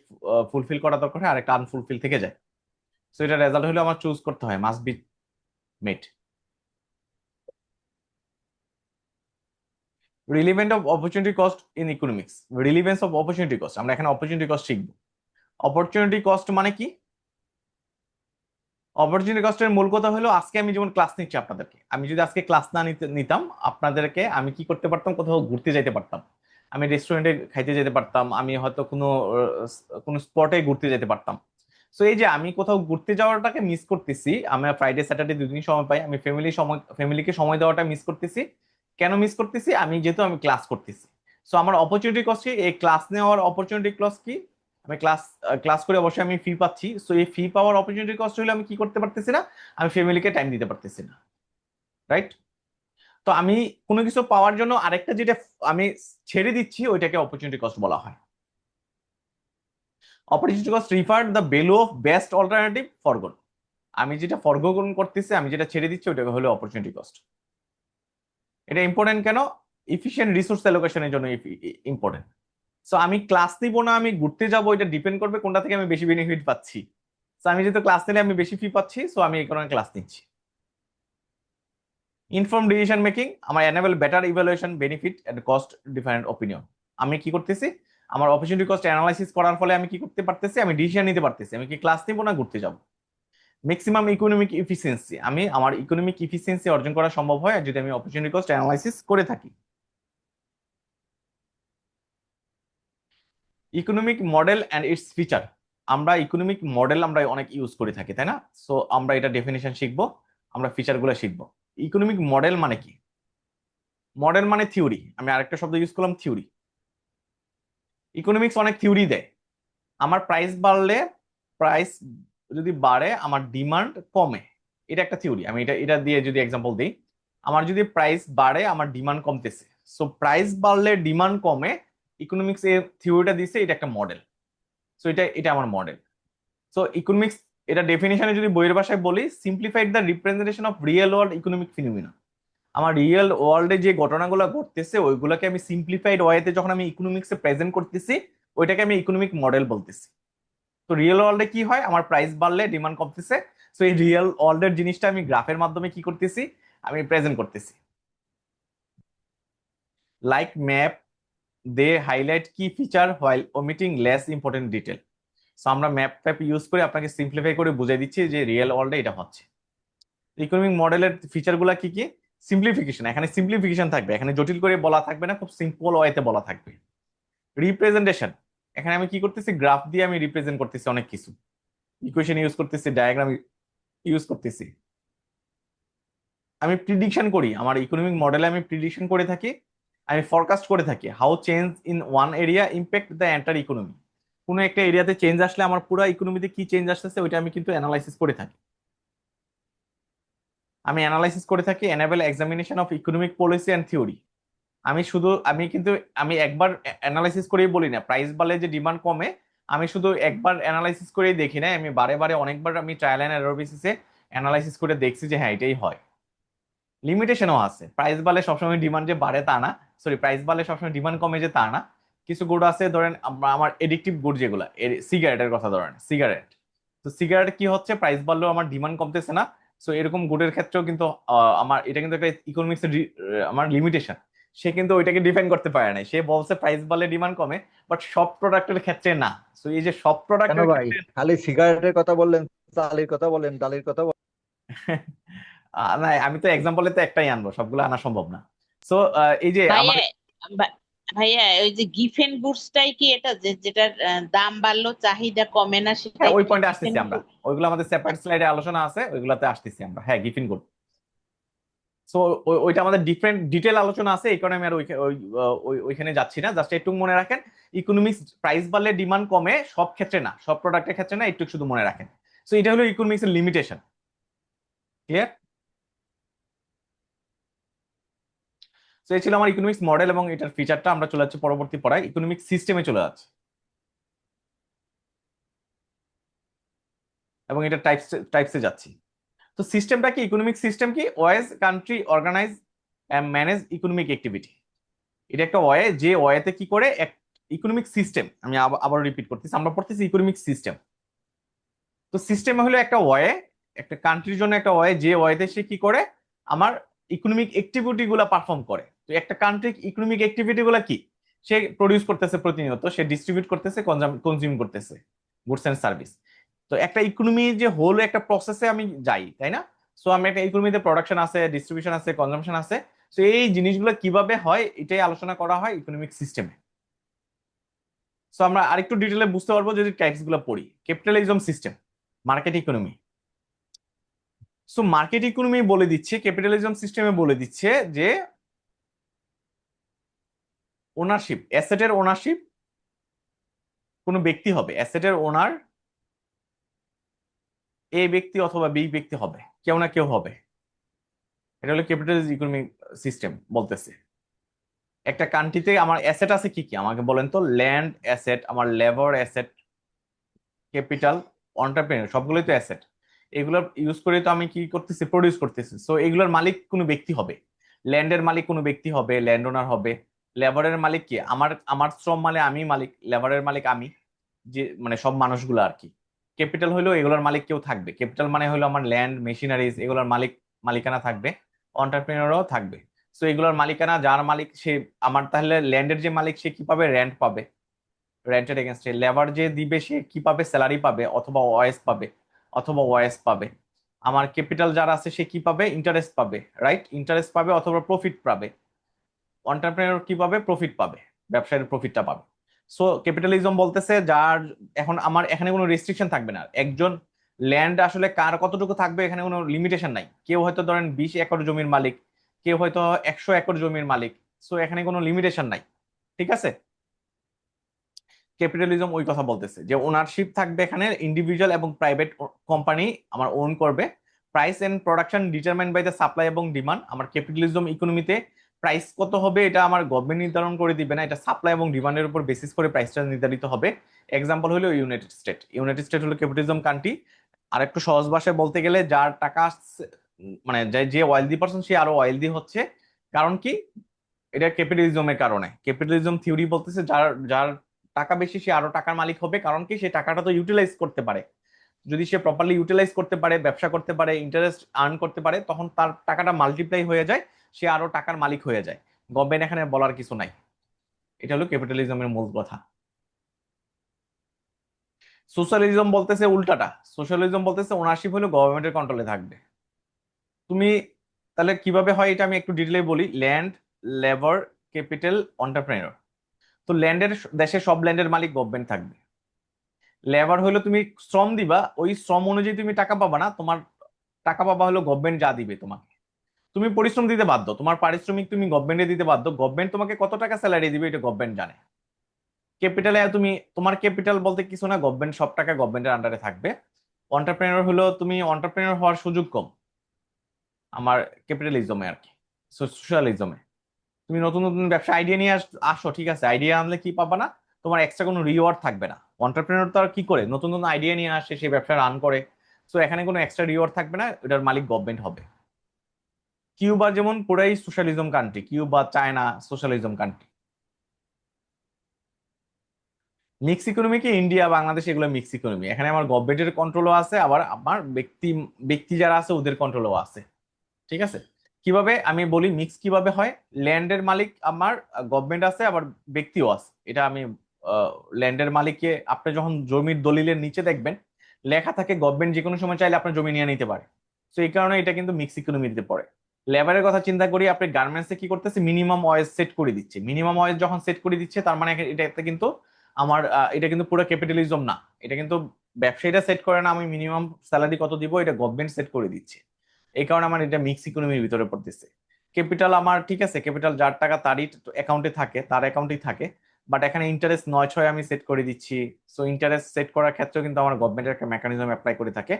ফুলফিল করা দরকার হয়, আর একটা আনফুলফিল থেকে যায়। সো এটা রেজাল্ট হলে আমার চুজ করতে হয়, must be mate. Relevant of opportunity cost in economics. Relevance of opportunity cost, আমরা এখানে অপরচুনিটি কস্ট শিখবো। অপরচুনিটি কস্ট মানে কি? অপরচুনিটি কস্টের মূল কথা হলো, আজকে আমি যেমন ক্লাস নিচ্ছি আপনাদেরকে, আমি যদি আজকে ক্লাস না নিতাম আপনাদেরকে, আমি কি করতে পারতাম, কোথাও ঘুরতে যাইতে পারতাম, আমি রেস্টুরেন্টে খাইতে যেতে পারতাম, আমি হয়তো কোনো স্পটে ঘুরতে যেতে পারতাম। সো এই যে আমি কোথাও ঘুরতে যাওয়াটাকে মিস করতেছি, আমি ফ্রাইডে স্যাটারডে দুদিন সময় পাই, আমি ফ্যামিলিকে সময় দেওয়াটা মিস করতেছি। কেন মিস করতেছি? যেহেতু আমি ক্লাস করতেছি। সো আমার অপরচুনিটি কস্ট কি? এই ক্লাস নেওয়ার অপরচুনিটি কস্ট কি? আমি ক্লাস করে অবশ্যই আমি ফি পাচ্ছি, সো এই ফি পাওয়ার অপরচুনিটি কস্ট হলে আমি কি করতে পারতেছি না, আমি ফ্যামিলিকে টাইম দিতে পারতেছি না। রাইট? তো আমি কোনো কিছু পাওয়ার জন্য আরেকটা যেটা আমি ছেড়ে দিচ্ছি, ওইটাকে অপরচুনিটি কস্ট বলা হয়। Opportunity cost refer the value of best alternative forgone. আমি যেটা ফরগন করতেছি, আমি যেটা ছেড়ে দিচ্ছি, ওইটাকে হলো অপরচুনিটি কস্ট। এটা ইম্পর্টেন্ট কেন? ইফিশিয়েন্ট রিসোর্স অ্যালোকেশনের জন্য ইম্পর্টেন্ট। সো আমি ক্লাস নিব না আমি ঘুরতে যাবো, এটা ডিপেন্ড করবে কোনটা থেকে আমি বেশি বেনিফিট পাচ্ছি। সো আমি যেহেতু ক্লাস নিলে আমি বেশি ফি পাচ্ছি, সো আমি এই কারণে ক্লাস নিচ্ছি। ইনফর্ম ডিসিশন মেকিং, আমার enable better evaluation benefit and cost different opinion. আমি কি করতেছি, আমার অপরচুনিটি কস্ট অ্যানালাইসিস করার ফলে আমি কি করতে পারতেছি, আমি ডিসিশন নিতে পারতেছি, আমি কি ক্লাস নিব না ঘুরতে যাব। ম্যাক্সিমাম ইকোনমিক ইফিসিয়েন্সি, আমি আমার ইকোনমিক ইফিসিয়েন্সি অর্জন করা সম্ভব হয় যদি আমি অপরচুনিটি কস্ট অ্যানালাইসিস করে থাকি। Economic model and it's feature, আমরা ইকোনমিক মডেল আমরা অনেক ইউজ করে থাকি, তাই না? সো আমরা এটা ডেফিনেশন শিখবো, আমরা ফিচার গুলো শিখবো। ইকোনমিক মডেল মানে কি? মডেল মানে থিওরি, আমি আরেকটা শব্দ ইউজ করলাম, থিওরি। ইকোনমিক্স অনেক থিওরি দেয়। আমার প্রাইস বাড়লে, প্রাইস যদি বাড়ে আমার ডিমান্ড কমে, এটা একটা থিওরি। আমি এটা এটা দিয়ে যদি এক্সাম্পল দিই, আমার যদি প্রাইস বাড়ে আমার ডিমান্ড কমতেছে, সো প্রাইস বাড়লে ডিমান্ড কমে, ইকোনমিক্স এর থিওরিটা দিচ্ছে, এটা একটা মডেল। সো এটা এটা আমার মডেল। সো ইকোনমিক্স, এটা ডেফিনেশনে যদি বইয়ের ভাষায় বলি, simplified the representation of real world economic phenomena. আমার রিয়েল ওয়ার্ল্ডে যে ঘটনাগুলো ঘটতেছে ওইগুলোকে আমি সিম্পলিফাইড ওয়েতে যখন আমি ইকোনমিক্সে প্রেজেন্ট করতেছি, ওইটাকে আমি ইকোনমিক মডেল বলতেছি। তো রিয়েল ওয়ার্ল্ডে কি হয়, আমার প্রাইস বাড়লে ডিমান্ড কমতেছে, সো এই রিয়েল ওয়ার্ল্ডের জিনিসটা আমি গ্রাফের মাধ্যমে কি করতেছি, আমি প্রেজেন্ট করতেছি। Like map, they highlight key feature while omitting less important detail. So আমরা ম্যাপ ট্যাপ ইউজ করে আপনাকে সিম্পলিফাই করে বুঝাই দিচ্ছি যে রিয়েল ওয়ার্ল্ডে এটা হচ্ছে। ইকোনমিক মডেলের ফিচার গুলা কি কি? সিম্পলিফিকেশন, এখানে সিম্পলিফিকেশন থাকবে, এখানে জটিল করে বলা থাকবে না, খুব সিম্পল ওয়েতে বলা থাকবে। রিপ্রেজেন্টেশন, এখানে আমি কি করতেছি, গ্রাফ দিয়ে আমি রিপ্রেজেন্ট করতেছি অনেক কিছু, ইকুয়েশন ইউজ করতেছি, ডায়াগ্রাম ইউজ করতেছি। আমি প্রিডিকশন করি, আমার ইকোনমিক মডেলে আমি প্রিডিকশন করে থাকি, আমি ফরকাস্ট করে থাকি how change in one area impact the enter economy. কোনো একটা এরিয়াতে চেঞ্জ আসলে আমার পুরো ইকোনমিতে কি চেঞ্জ আসতেছে ওইটা আমি কিন্তু অ্যানালাইসিস করে থাকি। আমি অ্যানালাইসিস করে থাকি enable examination of economic policy and theory. আমি কিন্তু আমি একবার অ্যানালাইসিস করেই বলি না প্রাইস বাড়লে যে ডিমান্ড কমে, আমি শুধু একবার অ্যানালাইসিস করেই দেখি না, আমি বারে বারে অনেকবার আমি ট্রায়াল এন্ড এরর বেসিসে অ্যানালাইসিস করে দেখছি যে হ্যাঁ এটাই হয়। লিমিটেশনও আছে, প্রাইস বাড়লে সবসময় ডিমান্ড যে বাড়ে তা না, সরি প্রাইস বাড়লে সবসময় ডিমান্ড কমে যে তা না। কিছু গুড আছে, ধরেন আমার এডিকটিভ গুড যেগুলো, সিগারেটের কথা ধরেন, সিগারেট। তো সিগারেট কি হচ্ছে, প্রাইস বাড়লেও আমার ডিমান্ড কমতেছে না, সো এরকম গুডের ক্ষেত্রেও কিন্তু আমার এটা কিন্তু একটা ইকোনমিক্স আমার লিমিটেশন। সে কিন্তু ওইটাকে ডিফাইন করতে পারে নাই, সে বলছে প্রাইস বাড়লে ডিমান্ড কমে, বাট সব প্রোডাক্টের ক্ষেত্রে না। সো এই যে সব কেন প্রোডাক্টের ভাই? ক্ষেত্রে খালি সিগারেটের কথা বললেন, চালের কথা বললেন, ডালের কথা বললেন। না, আমি তো এক্সাম্পলে তো একটাই আনবো, সবগুলো আনা সম্ভব না। সো এই যে ভাইয়া আমাদের ভাইয়া ওই যে গিফেন গুডসটাই কি এটা যেটার দাম বাড়লো চাহিদা কমে না, হ্যাঁ, সেটাই ওই কি পয়েন্টে গিফেন আসতেছি আমরা, গুড? ওইগুলো আমাদের সেপারেট স্লাইডে আলোচনা আছে, ওইগুলাতে আসতেছি আমরা। হ্যাঁ, গিফিন গুড। সো ওইটা আমাদের ডিফারেন্ট ডিটেল আলোচনা আছে, এই কারণে আমি আর ওইখানে যাচ্ছি না। জাস্ট একটু মনে রাখেন, ইকোনমিক্স প্রাইস বাড়লে ডিমান্ড কমে, সব ক্ষেত্রে না, সব প্রোডাক্টের ক্ষেত্রে না, একটু শুধু মনে রাখেন। সো এটা হলো ইকোনমিক্স এর লিমিটেশন। ক্লিয়ার? তো এই ছিল আমার ইকোনমিক্স মডেল এবং এটার ফিচারটা। আমরা চলে যাচ্ছি পরবর্তী পড়ায়, ইকোনমিক্স সিস্টেমে চলে যাচ্ছে এবং এটা টাইপসে যাচ্ছি। তো সিস্টেমটা কি? ইকোনমিক সিস্টেম কি? Ways country organize and manage economic activity. এটা একটা ওয়ে, যে ওয়েতে কি করে এক ইকোনমিক সিস্টেম, আমি আবার রিপিট করতেছি, আমরা পড়তেছি ইকোনমিক সিস্টেম। তো সিস্টেম হলো একটা ওয়ে, একটা কান্ট্রির জন্য একটা ওয়ে, যে ওয়েতে সে কি করে আমার ইকোনমিক অ্যাক্টিভিটি গুলা পারফর্ম করে। তো একটা কান্ট্রি ইকোনমিক অ্যাক্টিভিটি গুলা কি? সে প্রডিউস করতেছে প্রতিনিয়ত, সে ডিস্ট্রিবিউট করতেছে, কনজিউম করতেছে গুডস এন্ড সার্ভিস। তো একটা ইকোনমি যে হোল একটা প্রসেসে আমি যাই, তাই না? সো আমি একটা ইকোনমিতে প্রোডাকশন আছে, ডিস্ট্রিবিউশন আছে, কনজাম্পশন আছে। সো এই জিনিসগুলো কিভাবে হয় এটাই আলোচনা করা হয় ইকোনমিক সিস্টেমে। সো আমরা আরেকটু ডিটেলে বুঝতে পারবো যদি টাইপস গুলো পড়ি। Capitalism system, market economy. So market economy বলে দিচ্ছে, ক্যাপিটালিজম সিস্টেমে বলে দিচ্ছে যে ওনারশিপ, অ্যাসেটের ওনারশিপ কোনো ব্যক্তি হবে, অ্যাসেটের ওনার এ ব্যক্তি অথবা বি ব্যক্তি হবে, কেউ না কেউ হবে। এটা হলো ক্যাপিটালিজম ইকোনমিক সিস্টেম বলতেছে। একটা কান্ট্রিতে আমার অ্যাসেট আছে কি কি আমাকে বলেন তো? ল্যান্ড অ্যাসেট, আমার লেবার অ্যাসেট, ক্যাপিটাল, অন্টারপ্রেনিউর, সবগুলোই তো অ্যাসেট। এগুলোর ইউজ করে তো আমি কি করতেছি? প্রডিউস করতেছি। সো এগুলোর মালিক কোনো ব্যক্তি হবে। ল্যান্ডের মালিক কোনো ব্যক্তি হবে, ল্যান্ড ওনার হবে। লেবারের মালিক কি? আমার আমার শ্রম মানে আমি মালিক, লেবারের মালিক আমি, যে মানে সব মানুষগুলো আর কি। ক্যাপিটাল হলো এগুলোর মালিক কেউ থাকবে, ক্যাপিটাল মানে হলো আমার ল্যান্ড মেশিনারিজ, এগুলোর মালিকানা থাকবে। অন্টারপ্রেনিউরও থাকবে। সো এগুলোর মালিকানা যার মালিক সে আমার, তাহলে ল্যান্ডের যে মালিক সে কি পাবে? রেন্ট পাবে, রেন্টের এগেনস্টে। লেবার যে দিবে সে কি পাবে? স্যালারি পাবে, অথবা ওএস পাবে, অথবা ওএস পাবে। আমার ক্যাপিটাল যারা আছে সে কি পাবে? ইন্টারেস্ট পাবে, রাইট? ইন্টারেস্ট পাবে অথবা প্রফিট পাবে। অন্টারপ্রেনার কি পাবে? প্রফিট পাবে, ব্যবসায়ের প্রফিটটা পাবে। সো ক্যাপিটালিজম বলতেছে যার, এখন আমার এখানে কোনো রেস্ট্রিকশন থাকবে না। একজন ল্যান্ড আসলে কার কতটুকু থাকবে এখানে কোনো লিমিটেশন নাই। কেউ হয়তো ধরেন 20 একর জমির মালিক, কেউ হয়তো 100 একর জমির মালিক। সো এখানে কোনো লিমিটেশন নাই, ঠিক আছে? ক্যাপিটালিজম ওই কথা বলতেছে যে ওনারশিপ থাকবে এখানে, ইন্ডিভিজুয়াল এবং প্রাইভেট কোম্পানি আমার ওন করবে। Price and production determined by the supply এবং ডিমান্ড। আমার ক্যাপিটালিজম ইকোনমিতে প্রাইস কত হবে এটা আমার গভর্নমেন্ট নির্ধারণ করে দিবে না, এটা সাপ্লাই এবং ডিমান্ডের উপর বেসিস করে প্রাইসটা নির্ধারিত হবে। এক্সাম্পল হলো ইউনাইটেড স্টেট। ইউনাইটেড স্টেট হলো ক্যাপিটালিজম কান্ট্রি। আর একটু সহজ ভাষায় বলতে গেলে যার টাকা আসছে, মানে যে ওয়েলদি পারসন সে আরো ওয়েলদি হচ্ছে। কারণ কি? এটা ক্যাপিটালিজমের কারণে। ক্যাপিটালিজম থিওরি বলতেছে যার যার টাকা বেশি সে আরো টাকার মালিক হবে। কারণ কি? সে টাকাটা তো ইউটিলাইজ করতে পারে। যদি সে প্রপারলি ইউটিলাইজ করতে পারে, ব্যবসা করতে পারে, ইন্টারেস্ট আর্ন করতে পারে, তখন তার টাকাটা মাল্টিপ্লাই হয়ে যায়, সে আরো টাকার মালিক হয়ে যায়। গভর্নমেন্ট এখানে বলার কিছু নাই। এটা হলো ক্যাপিটালিজমের মূল কথা। সোশ্যালিজম বলতেছে উল্টাটা। সোশ্যালিজম বলতেছে ওনারশিপ হলো গভর্নমেন্টের কন্ট্রোলে থাকবে। তুমি তাহলে কিভাবে হয় এটা আমি একটু ডিটেলে বলি। Land, labour, capital, entrepreneur. তো ল্যান্ডের, দেশের সব ল্যান্ডের মালিক গভর্নমেন্ট থাকবে। লেবার হলো তুমি শ্রম দিবা, ওই শ্রম অনুযায়ী তুমি টাকা পাবা না, তোমার টাকা পাবা হলো গভর্নমেন্ট যা দিবে তোমাকে। তুমি পরিশ্রম দিতে বাধ্য, তোমার পারিশ্রমিক তুমি গভর্নমেন্টে দিতে বাধ্য। গভর্নমেন্ট তোমাকে কত টাকা স্যালারি দিবে এটা গভর্নমেন্ট জানে। ক্যাপিটালে তুমি, তোমার ক্যাপিটাল বলতে কিছু না, গভর্নমেন্ট সব টাকা গভর্নমেন্টের আন্ডারে থাকবে। অন্টারপ্রেনার হলো তুমি অন্টারপ্রেনার হওয়ার সুযোগ কম আমার ক্যাপিটালিজমে আর কি, সোশ্যালিজমে। তুমি নতুন নতুন ব্যবসা আইডিয়া নিয়ে আসো, ঠিক আছে, আইডিয়া আনলে কি পাবা না? তোমার এক্সট্রা কোনো রিওয়ার্ড থাকবে না। অন্টারপ্রেনার তো আর কি করে? নতুন নতুন আইডিয়া নিয়ে আসে, সেই ব্যবসা রান করে। সো এখানে কোনো এক্সট্রা রিওয়ার্ড থাকবে না, এটার মালিক গভর্নমেন্ট হবে। কিউবা যেমন পুরাই socialism country, Cuba, China socialism country. Mix ইকোনমিকে ইন্ডিয়া বাংলাদেশ এগুলো মিক্স ইকোনমি, এখানে আমার গভর্নমেন্টের কন্ট্রোলও আছে, আবার আমার ব্যক্তি ব্যক্তি যারা আছে ওদের কন্ট্রোলও আছে। ঠিক আছে, কিভাবে আমি বলি মিক্স কিভাবে হয়। ল্যান্ডের মালিক আমার গভর্নমেন্ট আছে, আবার ব্যক্তিও আছে। এটা আমি ল্যান্ডের মালিককে আপনি যখন জমির দলিলের নিচে দেখবেন লেখা থাকে গভর্নমেন্ট যে কোনো সময় চাইলে আপনার জমি নিয়ে নিতে পারে। তো এই কারণে এটা কিন্তু মিক্স ইকোনমিতে পড়ে। লেবারের কথা চিন্তা করি, আপনি গার্মেন্টসে কি করতেছে, মিনিমাম ওয়েজ সেট করে দিচ্ছে। মিনিমাম ওয়েজ যখন সেট করে দিচ্ছে তার মানে এটাতে কিন্তু আমার এটা কিন্তু পুরো ক্যাপিটালিজম না, এটা কিন্তু ব্যবসায়ীরা সেট করে না আমি মিনিমাম স্যালারি কত দিব, এটা গভর্নমেন্ট সেট করে দিচ্ছে। এই কারণে আমার এটা মিক্স ইকোনমির ভিতরে পড়তেছে। ক্যাপিটাল আমার ঠিক আছে, ক্যাপিটাল যার টাকা তারই অ্যাকাউন্টে থাকে, তার অ্যাকাউন্টেই থাকে, বাট এখানে ইন্টারেস্ট 9/6 আমি সেট করে দিচ্ছি। সো ইন্টারেস্ট সেট করার ক্ষেত্রে কিন্তু আমার গভর্নমেন্টের একটা মেকানিজম অ্যাপ্লাই করে থাকে।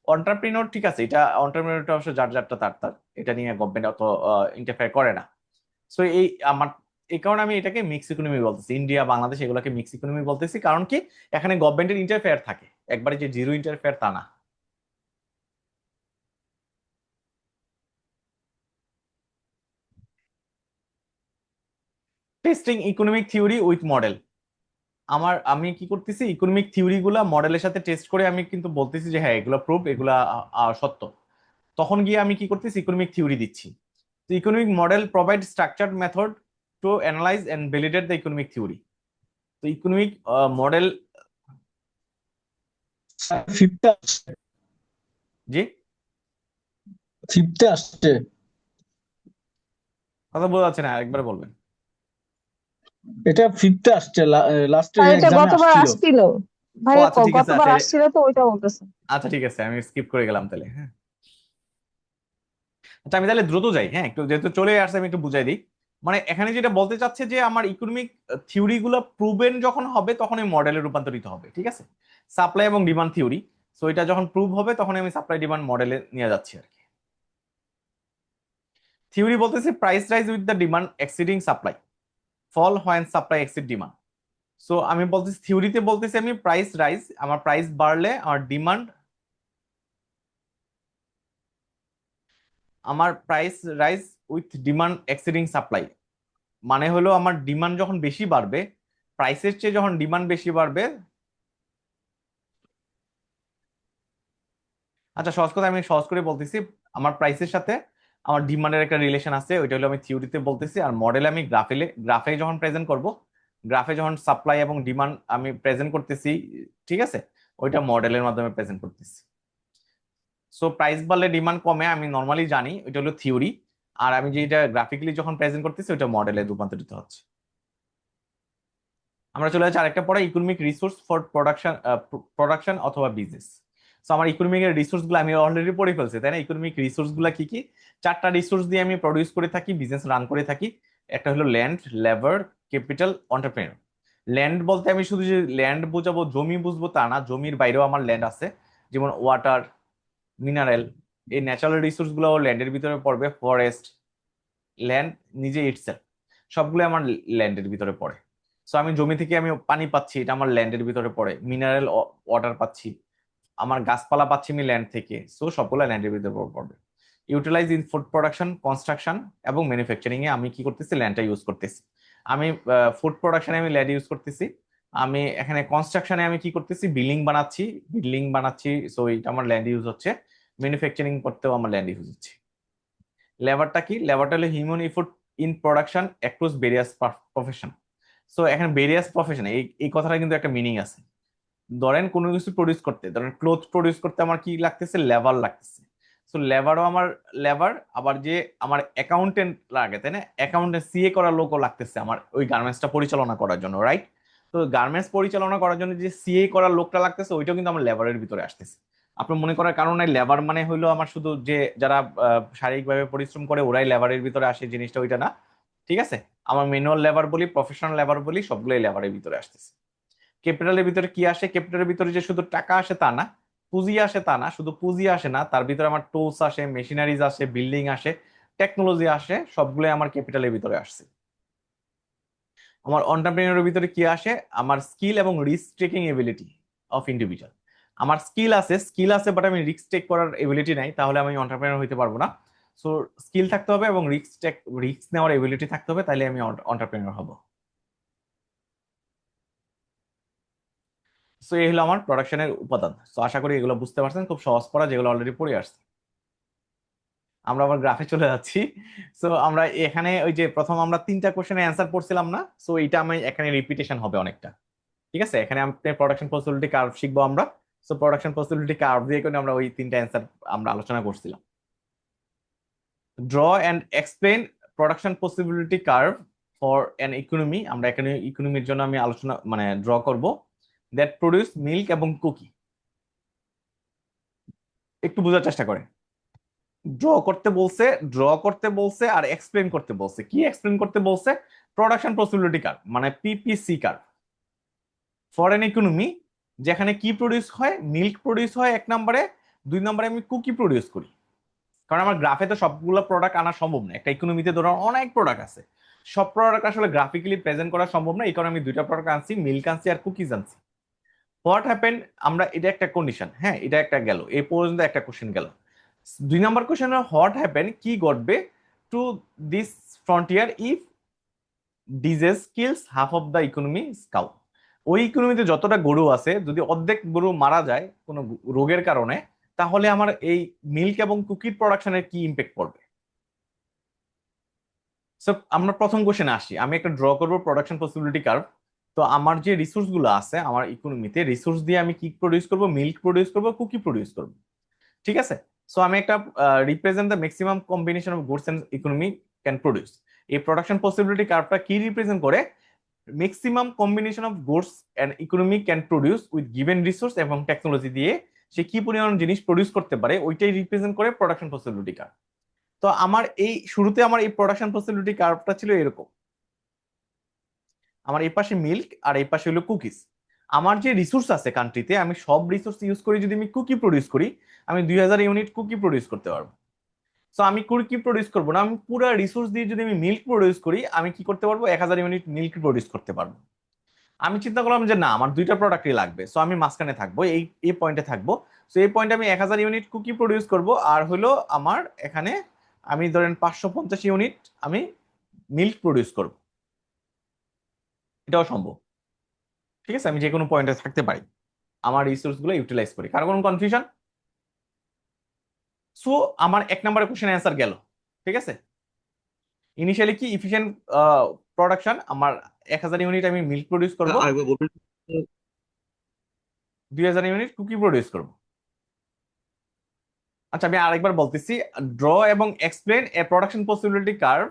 অন্টারপ্রিনর ঠিক আছে, এটা অন্টারপ্রিনরটা অবশ্য যার যারটা তার তার, এটা নিয়ে গভর্নমেন্ট অত ইন্টারফেয়ার করে না। সো এই আমার এই কারণে আমি এটাকে মিক্স ইকোনমি বলতেছি, ইন্ডিয়া বাংলাদেশ এগুলোকে মিক্স ইকোনমি বলতেছি, কারণ কি এখানে গভর্নমেন্টের ইন্টারফেয়ার থাকে, একবারে যে জিরো ইন্টারফেয়ার তা না। Testing economic theory with model. আমি কি করতেছি, ইকোনমিক থিওরি গুলা মডেলের সাথে টেস্ট করে আমি কিন্তু বলতেছি যে হ্যাঁ এগুলো প্রুফ, এগুলা সত্য। তখন গিয়ে আমি কি করতেছি, ইকোনমিক থিওরি দিচ্ছি। তো economic model provide structured method to analyze and validate the economic theory. তো ইকোনমিক মডেল, ফিফথে আসছে, জি ফিফথে আসছে। কথা বোঝা যাচ্ছে না, আরেকবার বলবেন। এটা ফিফথে আসছে, লাস্টের স্যার এটা এক্সামে গতবার আসছিল। আসছিল ও ভাই, আচ্ছা ঠিক আছে, গতবার আচ্ছা আসছিল তো ওইটা বলতেছে। আচ্ছা ঠিক আছে, আমি স্কিপ করে গেলাম তাহলে। হ্যাঁ আচ্ছা আমি তাহলে দ্রুত যাই, হ্যাঁ একটু যেহেতু চলে আসছে আমি একটু বুঝাই দিই। মানে এখানে যেটা বলতে চাচ্ছে যে আমার ইকোনমিক থিওরি গুলো প্রুভেন যখন হবে তখন এই মডেলে রূপান্তরিত হবে। ঠিক আছে, সাপ্লাই এবং ডিমান্ড থিওরি। সো এটা যখন প্রুভ হবে তখন আমি সাপ্লাই ডিমান্ড মডেলে নিয়ে যাচ্ছি আর কি। থিওরি বলতেছে price rise with the demand exceeding supply, fall when supply exceed demand. So আমি বলতেছি থিওরিতে বলতেছি আমি প্রাইস রাইজ, আমার প্রাইস বাড়লে আমার price rise with demand exceeding supply, মানে হলো আমার ডিমান্ড যখন বেশি বাড়বে, প্রাইসের চেয়ে যখন ডিমান্ড বেশি বাড়বে। আচ্ছা সহজ কথা আমি সহজ করে বলতেছি, আমার প্রাইসের সাথে আমার ডিমান্ডের একটা রিলেশন আছে, ওইটা হলো আমি থিওরিতে বলতেছি। আর মডেলে আমি গ্রাফে যখন প্রেজেন্ট করব, গ্রাফে যখন সাপ্লাই এবং ডিমান্ড আমি প্রেজেন্ট করতেছি, ঠিক আছে, ওইটা মডেলের মাধ্যমে প্রেজেন্ট করতেছি। সো প্রাইস বাড়লে ডিমান্ড কমে, আমি নর্মালি জানি ওইটা হলো থিওরি। আর আমি যেটা গ্রাফিক্যালি যখন প্রেজেন্ট করতেছি ওইটা মডেলে রূপান্তরিত হচ্ছে। আমরা চলে যাচ্ছি আরেকটা পড়া, ইকোনমিক রিসোর্স ফর প্রোডাকশন অথবা বিজনেস। সো আমার ইকোনমিক রিসোর্স গুলো আমি অলরেডি পড়ে ফেলছি, তাই না। ইকোনমিক রিসোর্স গুলা কি কি, চারটা রিসোর্স দিয়ে আমি প্রডিউস করে থাকি, বিজনেস রান করে থাকি। একটা হলো land, labour, capital, entrepreneur. Land বলতে আমি শুধু যে ল্যান্ড বোঝাবো, জমি বুঝবো তা না, জমির বাইরেও আমার ল্যান্ড আছে, যেমন ওয়াটার, মিনারেল, এই ন্যাচারাল রিসোর্স গুলো ল্যান্ডের ভিতরে পড়বে। ফরেস্ট, ল্যান্ড নিজে ইটসেলফ, সবগুলো আমার ল্যান্ডের ভিতরে পড়ে। সো আমি জমি থেকে আমি পানি পাচ্ছি, এটা আমার ল্যান্ডের ভিতরে পড়ে। মিনারেল ওয়াটার পাচ্ছি, আমার গাছপালা পাচ্ছি আমি ল্যান্ড থেকে, সো সবগুলো ল্যান্ডের ভিতরে পড়বে। Utilize in food production, construction এবং ম্যানুফ্যাকচারিং এ আমি কি করতেছি, ল্যান্ডটা ইউজ করতেছি। আমি ফুড প্রোডাকশনে আমি ল্যান্ড ইউজ করতেছি। আমি এখানে কনস্ট্রাকশনে আমি কি করতেছি, বিল্ডিং বানাচ্ছি, সো এটা আমার ল্যান্ড ইউজ হচ্ছে। ম্যানুফ্যাকচারিং করতেও আমার ল্যান্ড ইউজ হচ্ছে। লেবারটা কি, লেবারটা হলো human effort in production across various profession. So এখানে ভেরিয়াস প্রফেশন, এই কথাটা কিন্তু একটা মিনিং আছে। ধরেন কোনো কিছু প্রডিউস করতে, ধরেন ক্লোথ প্রডিউস করতে আমার কি লাগতেছে, লেবার লাগতেছে। সো লেবারও আমার লেবার, আবার যে আমার অ্যাকাউন্টেন্ট লাগে, তাই না, অ্যাকাউন্টেন্ট সিএ করার লোকও লাগতেছে আমার ওই গার্মেন্টসটা পরিচালনা করার জন্য, রাইট। তো গার্মেন্টস পরিচালনা করার জন্য যে সিএ করার লোকটা লাগতেছে ওইটাও কিন্তু আমার লেবারের ভিতরে আসতেছে। আপনার মনে করার কারণ নাই লেবার মানে হইলো আমার শুধু যে যারা শারীরিকভাবে পরিশ্রম করে ওরাই লেবারের ভিতরে আসে, জিনিসটা ওইটা না। ঠিক আছে, আমার ম্যানুয়াল লেবার বলি, প্রফেশনাল লেবার বলি, সবগুলোই লেবারের ভিতরে আসতেছে। ক্যাপিটালের ভিতরে কি আসে, ক্যাপিটালের ভিতরে যে শুধু টাকা আসে তা না, পুঁজি আসে তা না, শুধু পুঁজি আসে না, তার ভিতরে আমার টুলস আসে, মেশিনারিজ আসে, বিল্ডিং আসে, টেকনোলজি আসে, সবগুলো আমার ক্যাপিটালের ভিতরে আসছে। আমার এন্টারপ্রেনিয়রের ভিতরে কি আসে, আমার স্কিল এবং risk taking ability of individual. আমার স্কিল আছে বাট আমি রিস্ক টেক করার এবিলিটি নাই, তাহলে আমি এন্টারপ্রেনিয়র হইতে পারবো না। সো স্কিল থাকতে হবে এবং রিস্ক নেওয়ার এবিলিটি থাকতে হবে, তাহলে আমি এন্টারপ্রেনিয়র হব। সো এই হলো আমার প্রোডাকশনের উপাদান। সো আশা করি এগুলো বুঝতে পারছেন, খুব সহজ পড়া, যেগুলো অলরেডি পড়ে আসছে। আমরা আবার গ্রাফে চলে যাচ্ছি। সো আমরা এখানে ওই যে প্রথম আমরা 3টা কোশ্চেনের অ্যান্সার পড়ছিলাম না, সো এটা আমি এখানে রিপিটেশন হবে অনেকটা। ঠিক আছে, এখানে আপনি প্রোডাকশন পসিবিলিটি কার্ভ শিখবো আমরা। সো প্রোডাকশন পসিবিলিটি কার্ভ দিয়ে করে আমরা ওই 3টা অ্যান্সার আমরা আলোচনা করছিলাম। Draw and explain production possibility curve for an economy. আমরা এখানে ইকোনমির জন্য আমি আলোচনা মানে ড্র করব দ্যাট প্রডিউস মিল্ক এবং কুকি। একটু বোঝার চেষ্টা করে। ড্র করতে বলছে আর এক্সপ্লেন করতে বলছে। কি এক্সপ্লেন করতে বলছে? প্রোডাকশন পসিবিলিটি কার্ভ মানে PPC curve for an economy, যেখানে কি প্রডিউস হয়? মিল্ক প্রডিউস হয় 1 নম্বরে, 2 নম্বরে আমি কুকি প্রডিউস করি। কারণ আমার গ্রাফে তো সবগুলো প্রোডাক্ট আনা সম্ভব না, একটা ইকোনমিতে ধরুন অনেক প্রোডাক্ট আছে, সব প্রোডাক্ট আসলে গ্রাফিক্যালি প্রেজেন্ট করা সম্ভব না। এই কারণে আমি 2টা প্রোডাক্ট আনছি, মিল্ক আনছি আর কুকিজ আনছি। হোয়াট হ্যাপেন, আমরা এটা একটা কন্ডিশন, হ্যাঁ এটা একটা গেল, এই পর্যন্ত একটা কোশ্চেন গেল। 2 নম্বর কোশ্চেন, হোয়াট হ্যাপেন, কি ঘটবে to this frontier if disease kills half of the economy cow. ওই ইকোনমিতে যতটা গরু আছে যদি অর্ধেক গরু মারা যায় কোনো রোগের কারণে, তাহলে আমার এই মিল্ক এবং কুকির প্রোডাকশনের কি ইম্প্যাক্ট পড়বে। সো আমরা প্রথম কোশ্চেনে আসি, আমি একটা ড্র করবো প্রোডাকশন পসিবিলিটি কার্ভ। তো আমার যে রিসোর্স গুলো আছে আমার ইকোনমিতে, রিসোর্স দিয়ে আমি কি প্রডিউস করব? মিল্ক প্রডিউস করব, কুকি প্রডিউস করব। ঠিক আছে, সো আমি একটা represent the maximum combination of goods and economy can produce. এই প্রোডাকশন পসিবিলিটি কার্ভটা কি রিপ্রেজেন্ট করে? Maximum combination of goods and economy can produce with given resource এবং টেকনোলজি দিয়ে সে কি পরিমাণ জিনিস প্রডিউস করতে পারে, ওইটাই রিপ্রেজেন্ট করে প্রোডাকশন পসিবিলিটি কার্ভ। তো আমার এই শুরুতে আমার এই প্রোডাকশন পসিবিলিটি কার্ভটা ছিল এরকম, আমার এই পাশে মিল্ক আর এই পাশে হলো কুকিজ। আমার যে রিসোর্স আছে কান্ট্রিতে, আমি সব রিসোর্স ইউজ করি, যদি আমি কুকি প্রডিউস করি, আমি 2000 ইউনিট কুকি প্রডিউস করতে পারবো। সো আমি কুকি প্রডিউস করবো না, আমি পুরো রিসোর্স দিয়ে যদি আমি মিল্ক প্রডিউস করি, আমি কি করতে পারবো? 1000 ইউনিট মিল্ক প্রডিউস করতে পারবো। আমি চিন্তা করলাম যে না, আমার 2টা প্রোডাক্টই লাগবে, সো আমি মাঝখানে থাকবো, এই পয়েন্টে থাকবো। সো এই পয়েন্টে আমি 1000 ইউনিট কুকি প্রডিউস করব, আর হলো আমার এখানে আমি ধরেন 550 ইউনিট আমি মিল্ক প্রডিউস করব। এটাও সম্ভব। ঠিক আছে, আমি যে কোনো পয়েন্টে থাকতে পারি, আমার রিসোর্স গুলো ইউটিলাইজ করি। কারো কোনো কনফিউশন? সো আমার 1 নম্বরের কোশ্চেন অ্যান্সার গেল। ঠিক আছে, ইনিশিয়ালি কি ইফিশিয়েন্ট প্রোডাকশন, আমার 1000 ইউনিট আমি মিল্ক প্রডিউস করব, আরেকবার বলবেন? 2000 ইউনিট কুকি প্রডিউস করব। আচ্ছা আমি আরেকবার বলতেছি, ড্র এবং এক্সপ্লেন এ প্রোডাকশন পসিবিলিটি কার্ভ,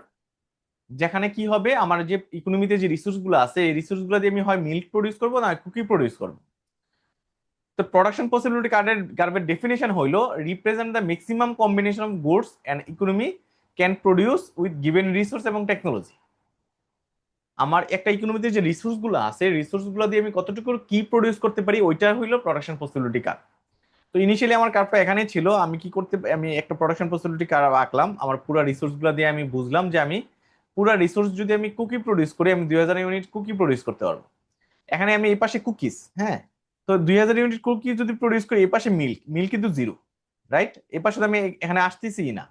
যেখানে কি হবে? আমার যে ইকোনমিতে যে রিসোর্স গুলো আছে, এই রিসোর্স গুলো দিয়ে আমি হয় মিল্ক প্রডিউস করবো না কুকি প্রডিউস করবো। তো প্রোডাকশন পসিবিলিটি কার্ভের ডেফিনেশন হইলো represent the maximum combination of goods and economy can produce with given resource এবং টেকনোলজি। আমার একটা ইকোনমিতে যে রিসোর্স গুলো আছে, রিসোর্স গুলো দিয়ে আমি কতটুকু কি প্রডিউস করতে পারি, ওইটা হইলো প্রোডাকশন পসিবিলিটি কার্ভ। তো ইনিশিয়ালি আমার কার্ভটা এখানে ছিল, আমি কি করতে, আমি একটা প্রোডাকশন পসিবিলিটি কার্ভ আঁকলাম, আমার পুরো রিসোর্স গুলো দিয়ে আমি বুঝলাম যে আমি পুরো রিসোর্স যদি আমি কুকি প্রডিউস করি, আমি 2000 ইউনিট কুকি প্রডিউস করতে পারবো। এখানে আমি এই পাশে কুকিজ, হ্যাঁ, তো 2000 ইউনিট কুকি যদি প্রডিউস করি, এই পাশে মিল্ক, মিল্ক কিন্তু 0, রাইট? এই পাশে তো আমি এখানে আসতেছি না,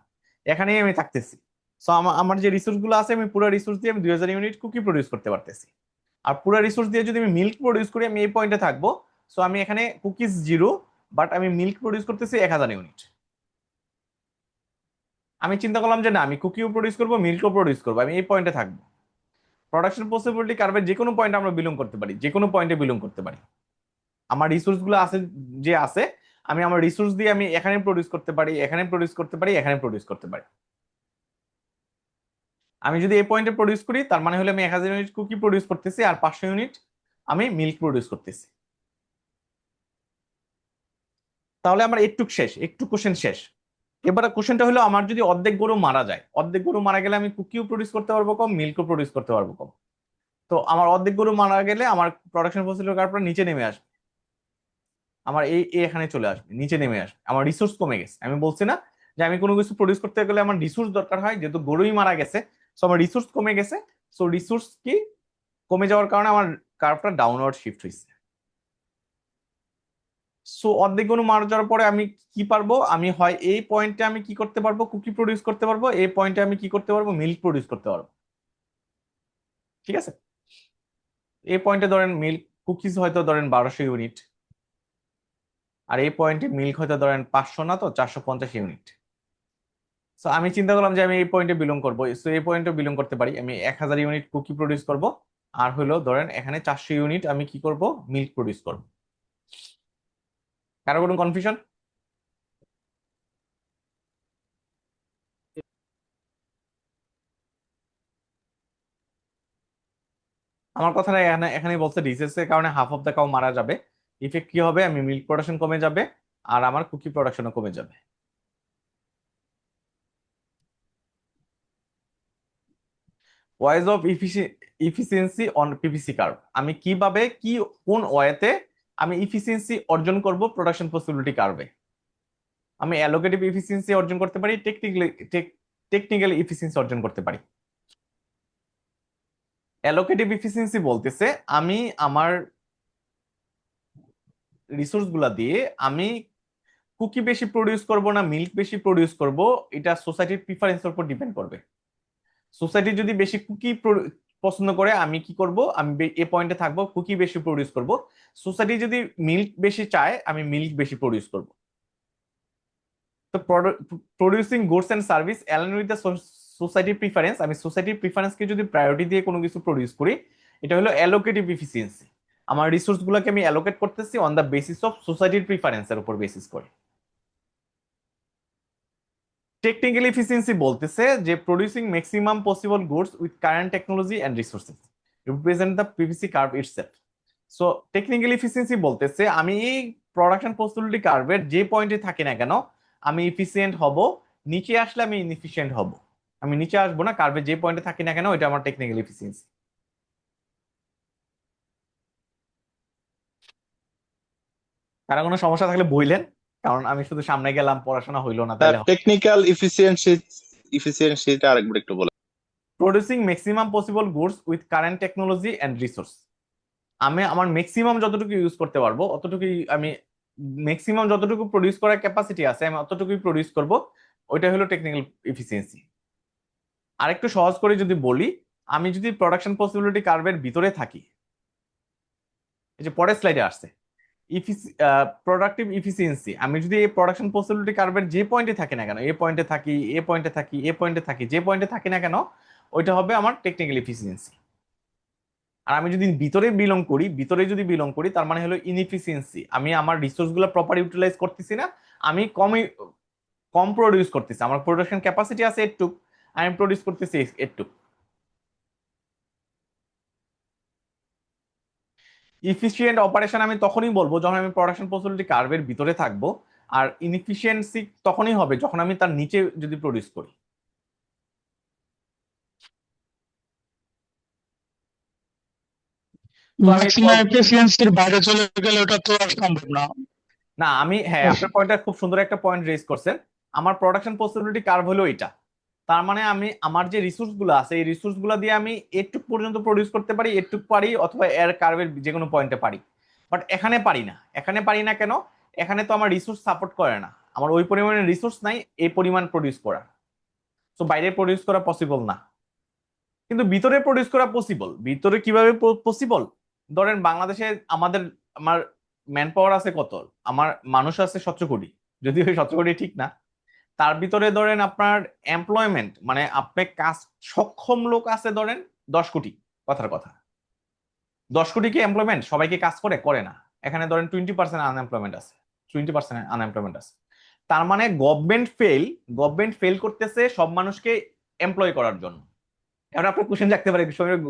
এখানেই আমি থাকতেছি। সো আমার যে রিসোর্স গুলো আছে, আমি পুরো রিসোর্স দিয়ে আমি 2000 ইউনিট কুকি প্রডিউস করতে পারতেছি। আর পুরো রিসোর্স দিয়ে যদি আমি মিল্ক প্রডিউস করি, আমি এই পয়েন্টে থাকবো। সো আমি এখানে কুকিজ 0, বাট আমি মিল্ক প্রডিউস করতেছি 1000 ইউনিট। আমি চিন্তা করলাম যে না, আমি কুকিও প্রডিউস করবো, মিল্কও প্রডিউস করবো, আমি এই পয়েন্টে থাকবো। প্রোডাকশন পসিবিলিটি কার্ভের যে কোনো পয়েন্টে আমরা বিলং করতে পারি, যে কোনো পয়েন্টে বিলং করতে পারি। আমার রিসোর্স গুলো আছে, যে আছে, আমি আমার রিসোর্স দিয়ে আমি এখানে প্রডিউস করতে পারি, এখানে প্রডিউস করতে পারি, এখানে প্রডিউস করতে পারি। আমি যদি এই পয়েন্টে প্রডিউস করি, তার মানে হলো আমি 1000 ইউনিট কুকি প্রডিউস করতেছি আর 500 ইউনিট আমি মিল্ক প্রডিউস করতেছি। তাহলে আমার একটু শেষ, একটু কোশ্চেন শেষ। এবার কোশ্চেনটা হলো, আমার যদি অর্ধেক গরু মারা যায়, অর্ধেক গরু মারা গেলে আমি কুকিও প্রডিউস করতে পারবো কম, মিল্কও প্রডিউস করতে পারবো কম। তো আমার অর্ধেক গরু মারা গেলে আমার প্রোডাকশন ফসিলিটি কার্ভটা নিচে নেমে আসবে, আমার এখানে চলে আসবে, নিচে নেমে আসবে, আমার রিসোর্স কমে গেছে। আমি বলছি না যে আমি কোনো কিছু প্রডিউস করতে গেলে আমার রিসোর্স দরকার হয়, যেহেতু গরুই মারা গেছে, সো আমার রিসোর্স কমে গেছে। সো রিসোর্স কি কমে যাওয়ার কারণে আমার কার্ভটা ডাউনওয়ার্ড শিফট হয়েছে। সো অর্ধেক গরু মারা যাওয়ার পরে আমি কি পারবো? আমি হয় এই পয়েন্টে আমি কি করতে পারবো? কুকি প্রডিউস করতে পারবো, এই পয়েন্টে আমি কি করতে পারবো? মিল্ক প্রডিউস করতে পারবো। ঠিক আছে, এই পয়েন্টে ধরেন মিল্ক, কুকিজ হয়তো ধরেন 1200 ইউনিট, আর এই পয়েন্টে মিল্ক হয়তো ধরেন 500 না তো 450 ইউনিট। সো আমি চিন্তা করলাম যে আমি এই পয়েন্টে বিলং করবো, সো এই পয়েন্টে বিলং করতে পারি, আমি 1000 ইউনিট কুকি প্রডিউস করব, আর হলো ধরেন এখানে 400 ইউনিট আমি কি করব, মিল্ক প্রডিউস করব। কারো কোনো কনফিউশন? আমার কথাটা এখানে এখানে বলছে ডিজিজেস এর কারণে হাফ অফ দ্য কাউ মারা যাবে। ইফেক্ট কি হবে, আমি মিল্ক প্রোডাকশন কমে যাবে আর আমার কুকি প্রোডাকশনও কমে যাবে। Wise of efficiency on PPC curve, আমি কিভাবে কি কোন ওয়েতে আমি ইফিসিয়েন্সি অর্জন করব প্রোডাকশন পসিবিলিটি কার্ভে। আমি অ্যালোকেটিভ ইফিসিয়েন্সি অর্জন করতে পারি, টেকনিক্যাল ইফিসিয়েন্সি অর্জন করতে পারি। অ্যালোকেটিভ ইফিসিয়েন্সি বলতেছে আমি আমার রিসোর্স গুলা দিয়ে আমি কুকি বেশি প্রডিউস করব না মিল্ক বেশি প্রডিউস করব, এটা সোসাইটির প্রিফারেন্সের উপর ডিপেন্ড করবে। সোসাইটি যদি বেশি কুকি পছন্দ করে আমি কি করব, আমি এ পয়েন্টে থাকবো, কুকি বেশি প্রডিউস করব। সোসাইটি যদি মিল্ক বেশি চায় আমি মিল্ক বেশি প্রডিউস করব। তো producing goods and service align with the society preference, আমি সোসাইটির প্রিফারেন্সকে যদি প্রায়োরিটি দিয়ে কোনো কিছু প্রডিউস করি, এটা হলো অ্যালোকেটিভ এফিসিয়েন্সি। আমার রিসোর্স গুলোকে আমি অ্যালোকেট করতেছি অন দ্য বেসিস অফ সোসাইটির প্রিফারেন্সের উপর বেসিস করে। টেকনিক্যাল এফিসিয়েন্সি বলতেছে যে producing maximum possible goods with current technology and resources represent the PVC curve itself. So technical efficiency বলতেছে আমি এই প্রোডাকশন পসিবিলিটি কার্ভের যে পয়েন্টে থাকি না কেন আমি এফিসিয়েন্ট হব, নিচে আসলে আমি ইনএফিশিয়েন্ট হব। আমি নিচে আসবো না, কার্ভের যে পয়েন্টে থাকি না কেন এটা আমার টেকনিক্যাল এফিসিয়েন্সি। কারো কোনো সমস্যা থাকলে বললেন, কারণ আমি শুধু সামনে গেলাম পড়াশোনা হইলো না তাহলে। টেকনিক্যাল ইফিসিয়েন্সিটা আরেকবার একটু বলে। Producing maximum possible goods with current technology and resource, আমি আমার ম্যাক্সিমাম যতটুকু ইউজ করতে পারবো অতটুকুই আমি, ম্যাক্সিমাম যতটুকু প্রডিউস করার ক্যাপাসিটি আছে আমি অতটুকুই প্রডিউস করব, ওইটা হলো টেকনিক্যাল এফিসিয়েন্সি। আরেকটু সহজ করে যদি বলি, আমি যদি প্রোডাকশন পসিবিলিটি কার্ভের ভিতরে থাকি, এই যে পরের স্লাইডে আসছে প্রোডাক্টিভ ইফিসিয়েন্সি, আমি যদি এই প্রোডাকশন পসিবিলিটি কার্ভের যে পয়েন্টে থাকি না কেন, এ পয়েন্টে থাকি, এ পয়েন্টে থাকি, এ পয়েন্টে থাকি, যে পয়েন্টে থাকি না কেন ওইটা হবে আমার টেকনিক্যাল এফিসিয়েন্সি। আর আমি যদি ভিতরে যদি বিলং করি তার মানে হলো ইনএফিসিয়েন্সি, আমি আমার রিসোর্স গুলো প্রপার ইউটিলাইজ করতেছি না, আমি কম প্রডিউস করতেছি, আমার প্রোডাকশন ক্যাপাসিটি আছে একটু, আমি প্রডিউস করতেছি একটু। ইফিসিয়েন্ট অপারেশন আমি তখনই বলবো যখন আমি প্রোডাকশন পসিবিলিটি কার্ভের ভিতরে থাকবো, আর ইনএফিসিয়েন্সি তখনই হবে যখন আমি তার নিচে যদি প্রডিউস করি। তো আমি ম্যাক্সিমাম এফিসিয়েন্সির বাইরে চলে গেলে ওটা তো আর সম্ভব না। না আমি, হ্যাঁ আপনার পয়েন্টটা খুব সুন্দর একটা পয়েন্ট রেজ করছেন। আমার প্রোডাকশন পসিবিলিটি কার্ভ হলো এটা, তার মানে আমি আমার যে রিসোর্স গুলো আছে এই রিসোর্স গুলো দিয়ে আমি এটুক পর্যন্ত প্রডিউস করতে পারি, এটুক পারি, অথবা এর কার্ভের যে কোনো পয়েন্টে পারি। বাট এখানে পারি না। এখানে পারি না কেন? এখানে তো আমার রিসোর্স সাপোর্ট করে না, আমার ওই পরিমাণে রিসোর্স নাই এই পরিমাণ প্রডিউস করা। তো বাইরে প্রডিউস করা পসিবল না, কিন্তু ভিতরে প্রডিউস করা পসিবল। ভিতরে কিভাবে পসিবল? ধরেন বাংলাদেশে আমার ম্যান পাওয়ার আছে কত, আমার মানুষ আছে 17 কোটি, যদিও ওই 17 কোটি ঠিক না। তার ভিতরে ধরেন আপনার এমপ্লয়মেন্ট মানে আপনি কাজ সক্ষম লোক আছে ধরেন 10 কোটি, কথার কথা। 10 কোটি কি এমপ্লয়মেন্ট? সবাইকে কাজ করে না। এখানে ধরেন 20% আনএমপ্লয়মেন্ট আছে, 20% আনএমপ্লয়মেন্ট আছে। তার মানে গভর্নমেন্ট ফেল করতেছে সব মানুষকে এমপ্লয় করার জন্য। এবার আপনার কোশ্চেন রাখতে পারে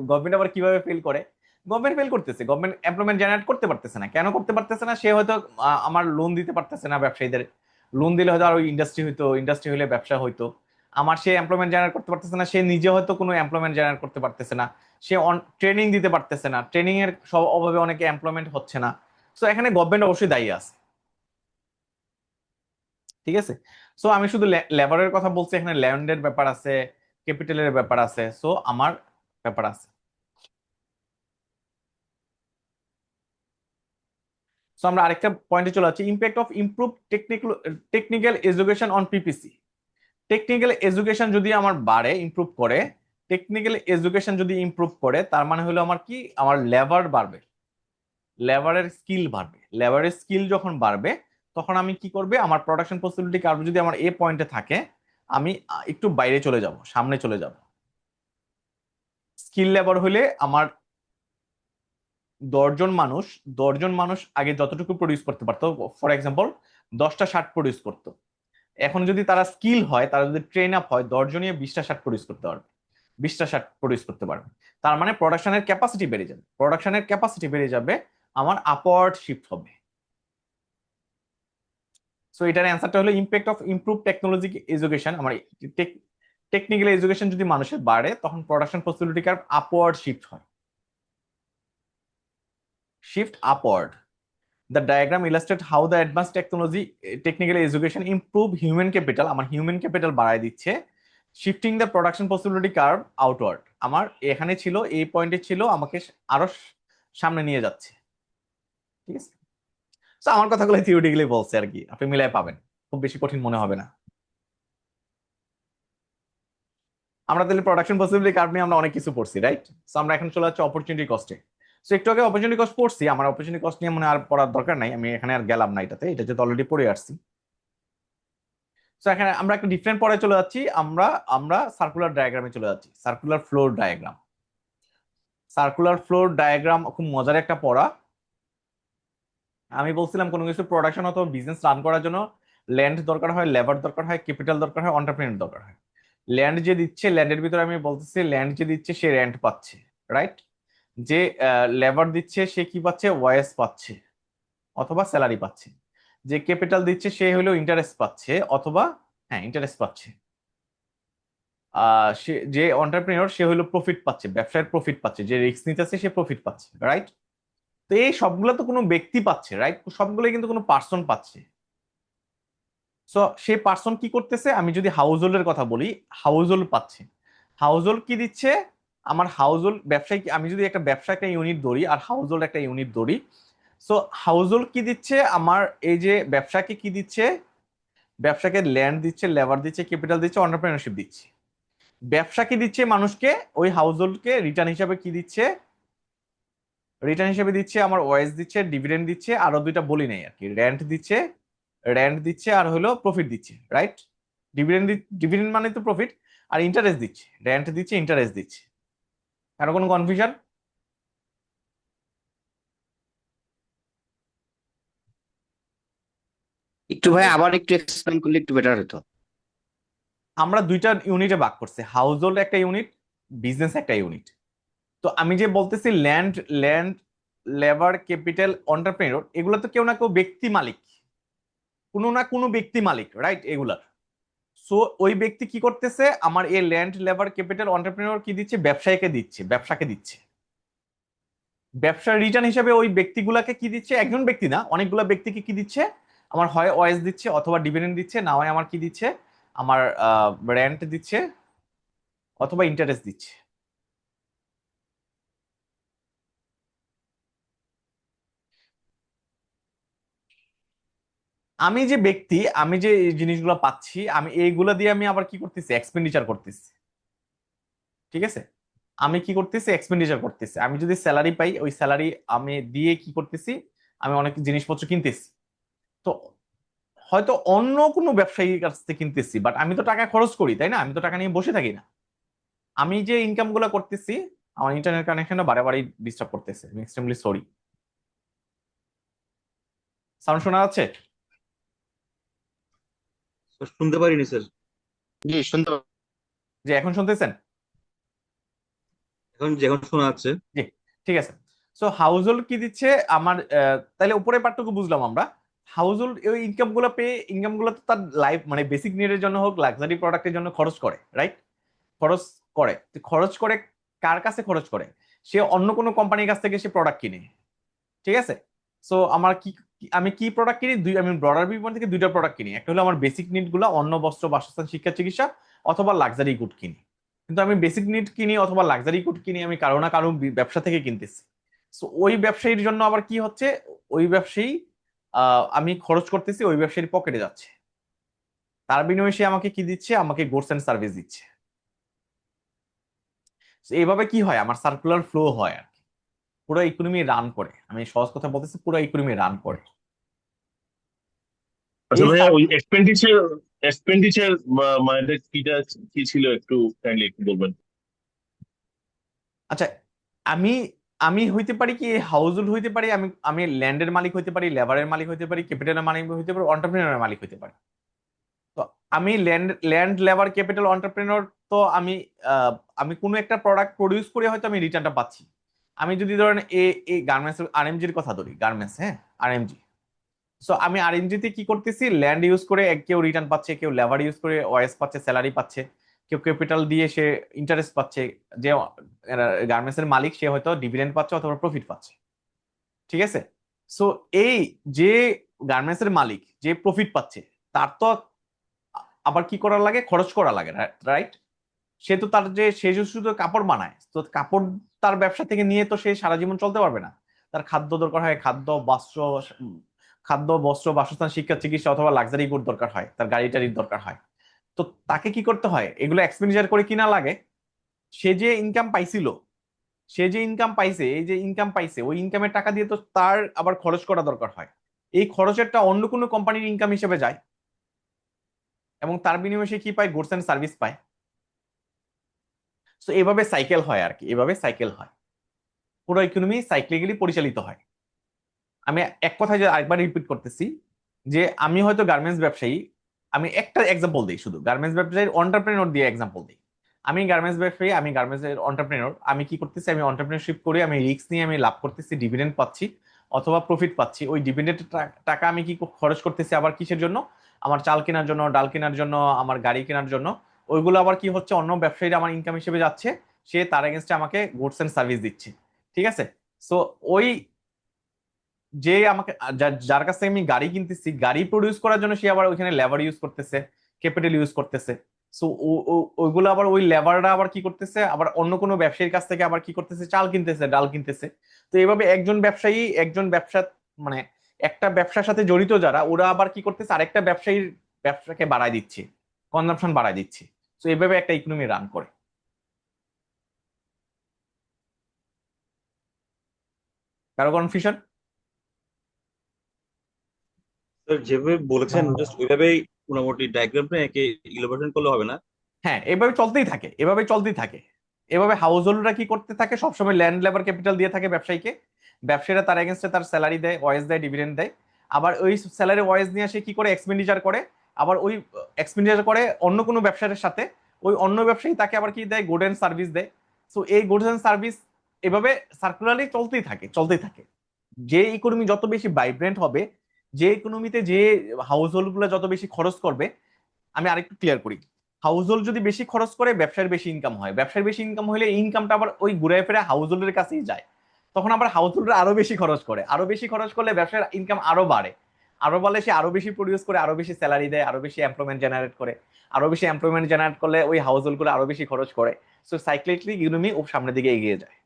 গভর্নমেন্ট আবার কিভাবে ফেল করে? গভর্নমেন্ট ফেল করতেছে, গভর্নমেন্ট এমপ্লয়মেন্ট জেনারেট করতে পারতেছে না। কেন করতে পারতেছে না? সে হয়তো আমার লোন দিতে পারতেছে না ব্যবসায়ীদের, লোন দিলে হয়তো আর ওই ইন্ডাস্ট্রি হলে ব্যবসা হইতো। আমার সে এমপ্লয়মেন্ট জেনারেট করতে পারতেছে না, সে নিজে হয়তো কোনো এমপ্লয়মেন্ট জেনারেট করতে পারতেছে না, সে ট্রেনিং দিতে পারতেছে না, ট্রেনিং এর সব অভাবে অনেকে এমপ্লয়মেন্ট হচ্ছে না। সো এখানে গভর্নমেন্ট অবশ্যই দায়ী আছে, ঠিক আছে। সো আমি শুধু লেবারের কথা বলছি, এখানে ল্যান্ডের ব্যাপার আছে, ক্যাপিটালের ব্যাপার আছে, সো আমার ব্যাপার আছে। সো আমরা আরেকটা পয়েন্টে চলে যাচ্ছি, impact of improve technical education on PPC. Technical education যদি আমার বাড়ে, ইমপ্রুভ করে, টেকনিক্যাল এডুকেশন যদি ইমপ্রুভ করে তার মানে হলো আমার কি, আমার লেবার বাড়বে, লেবারের স্কিল বাড়বে। লেবারের স্কিল যখন বাড়বে তখন আমি কি করবে, আমার প্রোডাকশন পসিবিলিটি কার্ভ যদি আমার এ পয়েন্টে থাকে, আমি একটু বাইরে চলে যাব, সামনে চলে যাব। স্কিল লেবার হলে আমার 10 জন মানুষ আগে যতটুকু প্রডিউস করতে পারতো, ফর এক্সাম্পল 10টা শার্ট প্রডিউস করতো, এখন যদি তারা স্কিল হয়, তারা যদি ট্রেন আপ হয়, 10 জনই 20টা শার্ট প্রডিউস করতে পারবে, 20টা শার্ট প্রডিউস করতে পারবে। তার মানে প্রোডাকশনের ক্যাপাসিটি বেড়ে যাবে, প্রোডাকশনের ক্যাপাসিটি বেড়ে যাবে, আমার আপওয়ার্ড শিফট হবে। সো এটার অ্যান্সারটা হলো impact of improve technology education. আমার টেকনিক্যাল এডুকেশন যদি মানুষের বাড়ে, তখন production possibility curve upward shift হয়, shift upward. The diagram illustrates how the advanced technical education improve human capital, আমার হিউম্যান ক্যাপিটাল বাড়ায় দিচ্ছে, shifting the production possibility curve outward. আমার এখানে ছিল, এই পয়েন্টে ছিল, আমাকে আরো সামনে নিয়ে যাচ্ছে। ঠিক আছে, তো আমার কথাগুলো থিওরিটিক্যালি বলছে আর কি, আপনি মিলাই পাবেন, খুব বেশি কঠিন মনে হবে না। আমরা তাহলে প্রোডাকশন পসিবিলিটি কার্ভ নিয়ে আমরা অনেক কিছু পড়ছি, রাইট? সো আমরা এখন চলে যাচ্ছি অপরচুনিটি কস্টে। সো একটু আগে অপরচুনিটি কস্ট পড়ছি, আমার অপরচুনিটি কস্ট নিয়ে মনে আর পড়ার দরকার নাই, আমি এখানে আর গেলাম না এটাতে, এটা যেহেতু অলরেডি পড়ে আসছি। সো এখানে আমরা একটা ডিফারেন্ট পরে চলে যাচ্ছি, আমরা আমরা সার্কুলার ডায়াগ্রামে চলে যাচ্ছি, circular floor diagram. Circular floor diagram খুব মজার একটা পড়া। আমি বলছিলাম কোনো কিছু প্রোডাকশন অথবা বিজনেস রান করার জন্য ল্যান্ড দরকার হয়, লেবার দরকার হয়, ক্যাপিটাল দরকার হয়, এন্টারপ্রেনার দরকার হয়। ল্যান্ড যে দিচ্ছে, ল্যান্ডের ভিতরে আমি বলতেছি ল্যান্ড যে দিচ্ছে সে রেন্ট পাচ্ছে, রাইট? যে লেবার দিচ্ছে সে কি পাচ্ছে, ওয়াইএস পাচ্ছে অথবা স্যালারি পাচ্ছে। যে ক্যাপিটাল দিচ্ছে সে হলো ইন্টারেস্ট পাচ্ছে অথবা, হ্যাঁ, ইন্টারেস্ট পাচ্ছে। সে যে এন্টারপ্রেনিয়র সে হলো প্রফিট পাচ্ছে, ব্যবসায়ের প্রফিট পাচ্ছে, যে রিস্ক নিতেছে সে প্রফিট পাচ্ছে, রাইট? তো এই সবগুলো তো কোনো ব্যক্তি পাচ্ছে, রাইট? সবগুলো কিন্তু কোনো পার্সন পাচ্ছে। সো সেই পার্সন কি করতেছে, আমি যদি হাউস হোল্ডের কথা বলি, হাউস হোল্ড পাচ্ছে। হাউস হোল্ড কি দিচ্ছে, আমার হাউস হোল্ড ব্যবসায়ী, আমি যদি একটা ব্যবসা একটা ইউনিট ধরি আর হাউস হোল্ড একটা ইউনিট ধরি, সো হাউস হোল্ড কি দিচ্ছে, আমার এই যে ব্যবসাকে কি দিচ্ছে, ব্যবসাকে ল্যান্ড দিচ্ছে, লেবার দিচ্ছে, ক্যাপিটাল দিচ্ছে, এন্টারপ্রেনারশিপ দিচ্ছে। ব্যবসা কি দিচ্ছে মানুষকে, ওই হাউস হোল্ডকে রিটার্ন হিসাবে কি দিচ্ছে, রিটার্ন হিসেবে দিচ্ছে আমার ওয়াইস দিচ্ছে, ডিভিডেন্ড দিচ্ছে, আরো দুইটা বলি নাই আর কি, রেন্ট দিচ্ছে, রেন্ট দিচ্ছে, আর হলো প্রফিট দিচ্ছে, রাইট? ডিভিডেন্ড, ডিভিডেন্ড মানে তো প্রফিট, আর ইন্টারেস্ট দিচ্ছে, রেন্ট দিচ্ছে, ইন্টারেস্ট দিচ্ছে। কারো কোনো কনফিউশন? একটু ভাই আবার একটু এক্সপ্লেইন করলে একটু বেটার হতো। আমরা দুইটা ইউনিটে ভাগ করছি, হাউস হোল্ড একটা ইউনিট, বিজনেস একটা ইউনিট। তো আমি যে বলতেছি ল্যান্ড, লেবার, ক্যাপিটাল, এন্টারপ্রেনিয়র, এগুলো তো কেউ না কেউ ব্যক্তি মালিক, কোনো না কোনো ব্যক্তি মালিক, রাইট? এগুলার। সো ওই ব্যক্তি কি করতেছে, আমার এই ল্যান্ড, লেবার, ক্যাপিটাল, এন্টারপ্রেনিয়র কি দিচ্ছে, ব্যবসায়ীকে দিচ্ছে, ব্যবসাকে দিচ্ছে। ব্যবসার রিটার্ন হিসেবে ওই ব্যক্তিগুলাকে কি দিচ্ছে, একজন ব্যক্তি না, অনেকগুলা ব্যক্তিকে কি দিচ্ছে, আমার হয় ওয়াইস দিচ্ছে অথবা ডিভিডেন্ড দিচ্ছে, না হয় আমার কি দিচ্ছে, আমার রেন্ট দিচ্ছে অথবা ইন্টারেস্ট দিচ্ছে। আমি যে ব্যক্তি, আমি যে এই জিনিসগুলো পাচ্ছি, আমি এইগুলা দিয়ে আমি আবার কি করতেছি, এক্সপেন্ডিচার করতেছি। ঠিক আছে, আমি কি করতেছি, এক্সপেন্ডিচার করতেছি। আমি যদি স্যালারি পাই, ওই স্যালারি আমি দিয়ে কি করতেছি, আমি অনেক জিনিসপত্র কিনতেছি। তো হয়তো অন্য কোনো ব্যবসায়ীর কাছ থেকে কিনতেছি, বাট আমি তো টাকা খরচ করি, তাই না? আমি তো টাকা নিয়ে বসে থাকি না। আমি যে ইনকাম গুলা করতেছি, আমার ইন্টারনেট কানেকশনটা বারে বারে ডিস্টার্ব করতেছে, আমি এক্সট্রিমলি সরি। সাউন্ড শোনা যাচ্ছে? শুনতে পারিনি স্যার। জি শুনতে যে এখন শুনতেছেন? এখন শোনা যাচ্ছে। জি, ঠিক আছে। সো হাউস হোল্ড কি দিচ্ছে আমার, তাহলে উপরে পার্টটুকু বুঝলাম আমরা। হাউস হোল্ড ওই ইনকাম গুলো পেয়ে, ইনকাম গুলো তো তার লাইফ মানে বেসিক নিডের জন্য হোক, লাক্সারি প্রোডাক্টের জন্য খরচ করে, রাইট? খরচ করে, তো খরচ করে কার কাছে খরচ করে, সে অন্য কোনো কোম্পানির কাছ থেকে সে প্রোডাক্ট কিনে। ঠিক আছে, সো আমার আমি কি প্রোডাক্ট কিনি, আমি ব্রডার ভিউ থেকে দুইটা প্রোডাক্ট কিনি। একটা হলো আমার বেসিক নিড গুলা, অন্ন, বস্ত্র, বাসস্থান, শিক্ষা, চিকিৎসা, অথবা লাক্সারি গুড কিনি। কিন্তু আমি বেসিক নিড কিনি অথবা লাক্সারি গুড কিনি, আমি কারো না কারো ব্যবসা থেকে কিনতেছি। সো ওই ব্যবসায়ীর জন্য আবার কি হচ্ছে, ওই ব্যবসায়ী আমি খরচ করতেছি, ওই ব্যবসায়ীর পকেটে যাচ্ছে, তার বিনিময়ে সে আমাকে কি দিচ্ছে, আমাকে গুডস এন্ড সার্ভিস দিচ্ছে। So এইভাবে কি হয়, আমার সার্কুলার ফ্লো হয় আর কি, পুরো ইকোনমি রান করে। আমি সহজ কথা বলতেছি, পুরো ইকোনমি রান করে। আচ্ছা এই ভাইয়া ওই এক্সপেন্ডিচার মানে কিটা কি ছিল একটু কাইন্ডলি একটু বলবেন। আচ্ছা, আমি আমি হইতে পারি কি হাউজহোল্ড হইতে পারি, আমি আমি ল্যান্ডের মালিক হইতে পারি, লেবারের মালিক হইতে পারি, ক্যাপিটালের মালিক হইতে পারি, অন্টারপ্রেনারের মালিক হইতে পারি। তো আমি ল্যান্ড লেবার ক্যাপিটাল অন্টারপ্রেনর, তো আমি আমি কোনো একটা প্রোডাক্ট প্রডিউস করে হয়তো আমি রিটার্নটা পাচ্ছি। আমি যদি ধরেন এই গার্মেন্টস আরএমজির কথা ধরি, গার্মেন্টস, হ্যাঁ, আরএমজি। সো আমি আরএমজি তে কি করতেছি, ল্যান্ড ইউজ করে কেউ রিটার্ন পাচ্ছে, কেউ লেবার ইউজ করে ওএস পাচ্ছে, স্যালারি পাচ্ছে, কেউ ক্যাপিটাল দিয়ে সে ইন্টারেস্ট পাচ্ছে। যে গার্মেন্টস এর মালিক সে হয়তো ডিভিডেন্ড পাচ্ছে অথবা প্রফিট পাচ্ছে। ঠিক আছে। সো এই যে গার্মেন্টস এর মালিক যে প্রফিট পাচ্ছে, তার তো আবার কি করা লাগে, খরচ করা লাগে, রাইট? সে তো তার যে সে যে শুধু কাপড় বানায়, তো কাপড় তার ব্যবসা থেকে নিয়ে তো সে সারা জীবন চলতে পারবে না। তার খাদ্য দরকার হয়, খাদ্য বস্ত্র বাসস্থান শিক্ষা চিকিৎসা অথবা লাক্সারি গুড দরকার হয়, তার গাড়ি টাড়ির দরকার হয়। তো তাকে কি করতে হয়, এগুলো এক্সপেন্ডিচার করে কিনা লাগে। সে যে ইনকাম পাইছিল, সে যে ইনকাম পাইছে, এই যে ইনকাম পাইছে, ওই ইনকামের টাকা দিয়ে তো তার আবার খরচ করা দরকার হয়। এই খরচেরটা অন্য কোনো কোম্পানির ইনকাম হিসেবে যায়, এবং তার বিনিময়ে সে কি পায়, গুডস এন্ড সার্ভিস পায়। তো এভাবে সাইকেল হয় আর কি, এভাবে সাইকেল হয়, পুরো ইকোনমি সাইক্লিক্যালি পরিচালিত হয়। আমি এক কথায় যে আরেকবার রিপিট করতেছি, যে আমি হয়তো গার্মেন্টস ব্যবসায়ী, আমি একটা এক্সাম্পল দিই, শুধু গার্মেন্টস ব্যবসায়ীর অন্টারপ্রেনর দিয়ে এক্সাম্পল দিই। আমি গার্মেন্টস ব্যবসায়ী, আমি গার্মেন্টস এর অন্টারপ্রেনর, আমি কি করতেছি, আমি অন্টারপ্রেনরশিপ করে আমি রিস্ক নিয়ে আমি লাভ করতেছি, ডিভিডেন্ড পাচ্ছি অথবা প্রফিট পাচ্ছি। ওই ডিভিডেন্ড টাকা আমি কি খরচ করতেছি আবার কিসের জন্য, আমার চাল কেনার জন্য, ডাল কেনার জন্য, আমার গাড়ি কেনার জন্য। ওইগুলো আবার কি হচ্ছে, অন্য ব্যবসায়ীরা আমার ইনকাম হিসেবে যাচ্ছে, সে তার এগেনস্টে আমাকে গুডস এন্ড সার্ভিস দিচ্ছে। ঠিক আছে। সো ওই যে আমাকে যার কাছ থেকে আমি গাড়ি কিনতেছি, গাড়ি প্রডিউস করার জন্য সে আবার ওইখানে লেবার ইউজ করতেছে, ক্যাপিটাল ইউজ করতেছে। সো ওইগুলো আবার ওই লেবাররা আবার কি করতেছে, আবার অন্য কোনো ব্যবসায়ীর কাছ থেকে আবার কি করতেছে, চাল কিনতেছে, ডাল কিনতেছে। তো এইভাবে একজন ব্যবসায়ী একজন ব্যবসা, মানে একটা ব্যবসার সাথে জড়িত যারা, ওরা আবার কি করতেছে, আরেকটা ব্যবসায়ীর ব্যবসাকে বাড়ায় দিচ্ছে, কনজাম্পশন বাড়ায় দিচ্ছে। তো এইভাবে একটা ইকোনমি রান করে। কারো কনফিউশন? স্যার যেভাবে বলেছেন জাস্ট ওইভাবেই মোটামুটি ডায়াগ্রামটা একে ইলাবোরেশন করলে হবে না। হ্যাঁ, এভাবে চলতেই থাকে, এভাবে চলতেই থাকে। এভাবে হাউস হোল্ডরা কি করতে থাকে, সবসময় ল্যান্ড লেবার ক্যাপিটাল দিয়ে থাকে ব্যবসায়ীকে। ব্যবসায়ীরা তার এগেনস্টে তার স্যালারি দেয়, ওয়েজ দেয়, ডিভিডেন্ড দেয়। আবার ওই স্যালারি ওয়েজ নিয়ে সে কি করে, এক্সপেন্ডিচার করে। আবার ওই এক্সপেন্ডিচার করে অন্য কোনো ব্যবসায়ের সাথে, ওই অন্য ব্যবসায়ী তাকে আবার কি দেয়, গুড এন্ড সার্ভিস দেয়। সো এই গুডস এন্ড সার্ভিস এভাবে সার্কুলারলি চলতেই থাকে, চলতেই থাকে। যে ইকোনমি যত বেশি ভাইব্রেন্ট হবে, যে ইকোনমিতে যে হাউস হোল্ড গুলো যত বেশি খরচ করবে, আমি আরেকটু ক্লিয়ার করি। হাউস হোল্ড যদি বেশি খরচ করে, ব্যবসার বেশি ইনকাম হয়, ব্যবসার বেশি ইনকাম হলে ইনকামটা আবার ওই ঘুরে ফিরে হাউস হোল্ডের কাছেই যায়। তখন আবার হাউস হোল্ডার আরো বেশি খরচ করে, আরো বেশি খরচ করলে ব্যবসার ইনকাম আরো বাড়ে, আরো বাড়লে সে আরো বেশি প্রডিউস করে, আরো বেশি স্যালারি দেয়, আরো বেশি এমপ্লয়মেন্ট জেনারেট করে। আরো বেশি এমপ্লয়মেন্ট জেনারেট করলে ওই হাউস হোল্ড গুলো আরো বেশি খরচ করে। সো সাইক্লিকলি ইকোনমি ও সামনের দিকে এগিয়ে যায়।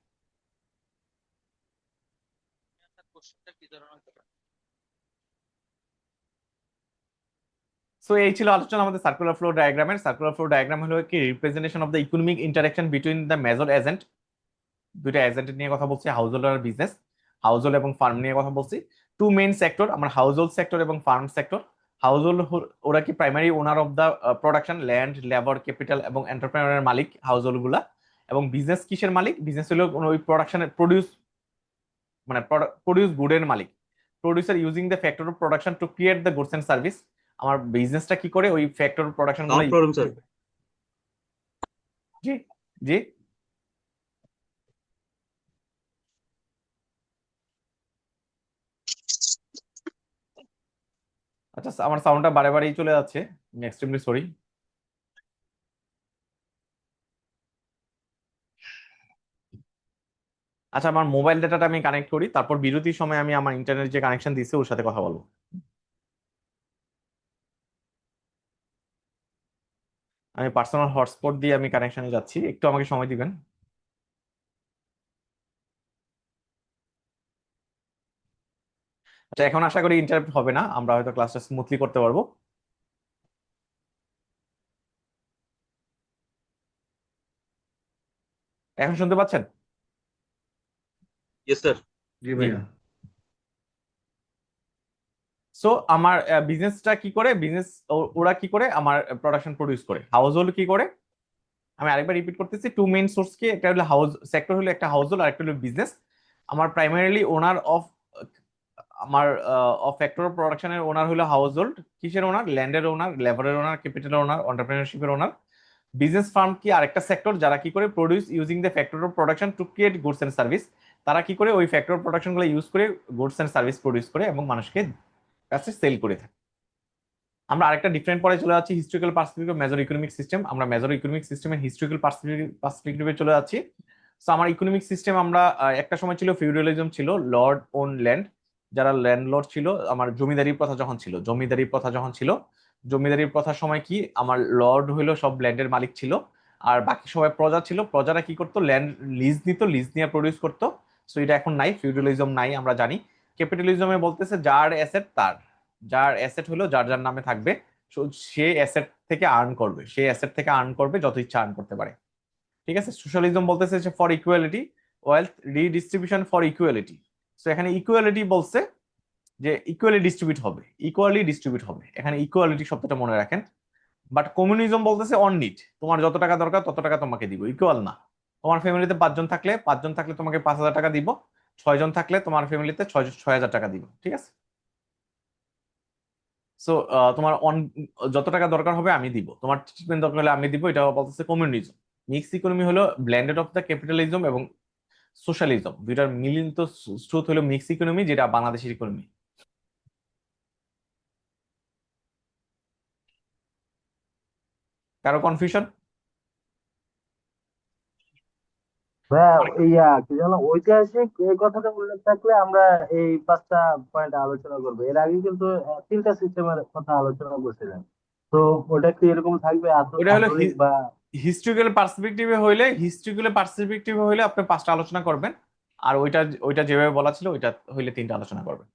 সো এই ছিল আলোচনা আমাদের সার্কুলার ফ্লো ডায়াগ্রামের। সার্কুলার ফ্লো ডায়াগ্রাম হলো কি, representation of the economic interaction between the major agent. দুইটা এজেন্ট নিয়ে কথা বলছি, হাউস হোল্ড আর বিজনেস, হাউস হোল্ড এবং ফার্ম নিয়ে কথা বলছি। টু মেইন সেক্টর, আমার হাউস হোল্ড সেক্টর এবং ফার্ম সেক্টর। হাউস হোল্ড ওরা কি primary owner of the production, land, labour, capital এবং এন্টারপ্রেনারের মালিক হাউস হোল্ড গুলা। এবং বিজনেস কিসের মালিক, বিজনেস হলো ওই প্রোডাকশনের প্রডিউস, মানে প্রডিউস গুডের মালিক। Producer using the factor of production to create the goods and service. আমার বিজনেসটা কি করে, ওই ফ্যাক্টর অফ প্রোডাকশন গুলো। Sound problem sir. জি, জি। আচ্ছা, আমার সাউন্ডটা বারে বারেই চলে যাচ্ছে, আমি এক্সট্রিমলি সরি। আচ্ছা, আমার মোবাইল ডাটাটা আমি কানেক্ট করি, তারপর বিরতির সময় আমি আমার ইন্টারনেট যে কানেকশন দিচ্ছে ওর সাথে কথা বলবো। আমি পার্সোনাল হটস্পট দিয়ে আমি কানেকশনে যাচ্ছি, একটু আমাকে সময় দিবেন। আচ্ছা, এখন আশা করি ইন্টারাপ্ট হবে না, আমরা হয়তো ক্লাসটা স্মুথলি করতে পারবো। এখন শুনতে পাচ্ছেন? Yes sir. জি ভাইয়া। সো আমার বিজনেসটা কি করে, ওরা কি করে আমার প্রোডাকশন প্রডিউস করে, হাউস হোল্ড কি করে। আমি আরেকবার রিপিট করতেছি, টু মেইন সোর্স কি, একটা হলো হাউস সেক্টর, হলো একটা হাউস হোল্ড আর একটা হলো বিজনেস। আমার প্রাইমারিলি ওনার অফ আমার অফ ফ্যাক্টর অফ প্রোডাকশনের ওনার হলো হাউস হোল্ড, কিসের ওনার, ল্যান্ডের ওনার, লেবারের ওনার, ক্যাপিটালের ওনার, এন্টারপ্রেনারশিপের ওনার। বিজনেস ফার্ম কি আরেকটা সেক্টর, যারা কি করে produce using the factor of production to create goods and service. তারা কি করে ওই ফ্যাক্টর অফ প্রোডাকশন গুলো ইউজ করে গুডস এন্ড সার্ভিস প্রডিউস করে এবং মানুষকে কাছে সেল করে থাকে। আমরা আরেকটা ডিফারেন্ট পরে চলে যাচ্ছি, historical perspective of major economic system. আমরা মেজর ইকোনমিক সিস্টেমের হিস্ট্রিক্যাল পার্সপেক্টিভে চলে যাচ্ছি। সো আমার ইকোনমিক সিস্টেম আমরা একটা সময় ছিল ফিউডালিজম ছিল, লর্ড ওন ল্যান্ড, যারা ল্যান্ডলর্ড ছিল। আমার জমিদারি প্রথা যখন ছিল, জমিদারি প্রথার সময় কি আমার লর্ড হইলো সব ল্যান্ডের মালিক ছিল, আর বাকি সবাই প্রজা ছিল। প্রজারা কি করতো, ল্যান্ড লিজ নিত, লিজ নিয়ে প্রডিউস করতো। সো এটা এখন নাই, ফিউডালিজম নাই, আমরা জানি। ক্যাপিটালিজমে বলতেছে যার অ্যাসেট তার, যার অ্যাসেট হলো যার যার নামে থাকবে, সে অ্যাসেট থেকে আর্ন করবে, সে অ্যাসেট থেকে আর্ন করবে, যত ইচ্ছা আর্ন করতে পারে। ঠিক আছে। সোশ্যালিজম বলতেছে যে for equality, wealth redistribution for equality. So এখানে ইকুয়ালিটি বলছে যে ইকুয়ালি ডিস্ট্রিবিউট হবে, এখানে ইকুয়ালিটি শব্দটা মনে রাখেন। বাট কমিউনিজম বলতেছে অন নিড, তোমার যত টাকা দরকার তত টাকা তোমাকে দিব, ইকুয়াল না। তোমার ফ্যামিলিতে পাঁচজন থাকলে তোমাকে 5,000 টাকা দিব, 6 জন থাকলে তোমার ফ্যামিলিতে 6,000 টাকা দিব। ঠিক আছে। সো তোমার যত টাকা দরকার হবে আমি দিব, তোমার ট্রিটমেন্ট দরকার হলে আমি দিব, এটা বলতেছে কমিউনিজম। মিক্স ইকোনমি হলো ব্লেন্ডেড অফ দ্য ক্যাপিটালিজম এবং সোশ্যালিজম, দুইটার মিলিত স্রোত হলো মিক্স ইকোনমি, যেটা বাংলাদেশের ইকোনমি। কারো কনফিউশন? ভাইয়া কি যেন ঐতিহাসিক এই কথাটা উল্লেখ থাকলে আমরা এই 5টা পয়েন্ট আলোচনা করবো। এর আগে কিন্তু 3টা সিস্টেমের কথা আলোচনা করছিলেন, তো ওটা কি এরকম থাকবে ওটা হলো আধুনিক বা হিস্ট্রিক্যাল পার্সপেক্টিভে হইলে আপনি 5টা আলোচনা করবেন, আর ওইটা যেভাবে বলা ছিল ওইটা হইলে 3টা আলোচনা করবেন।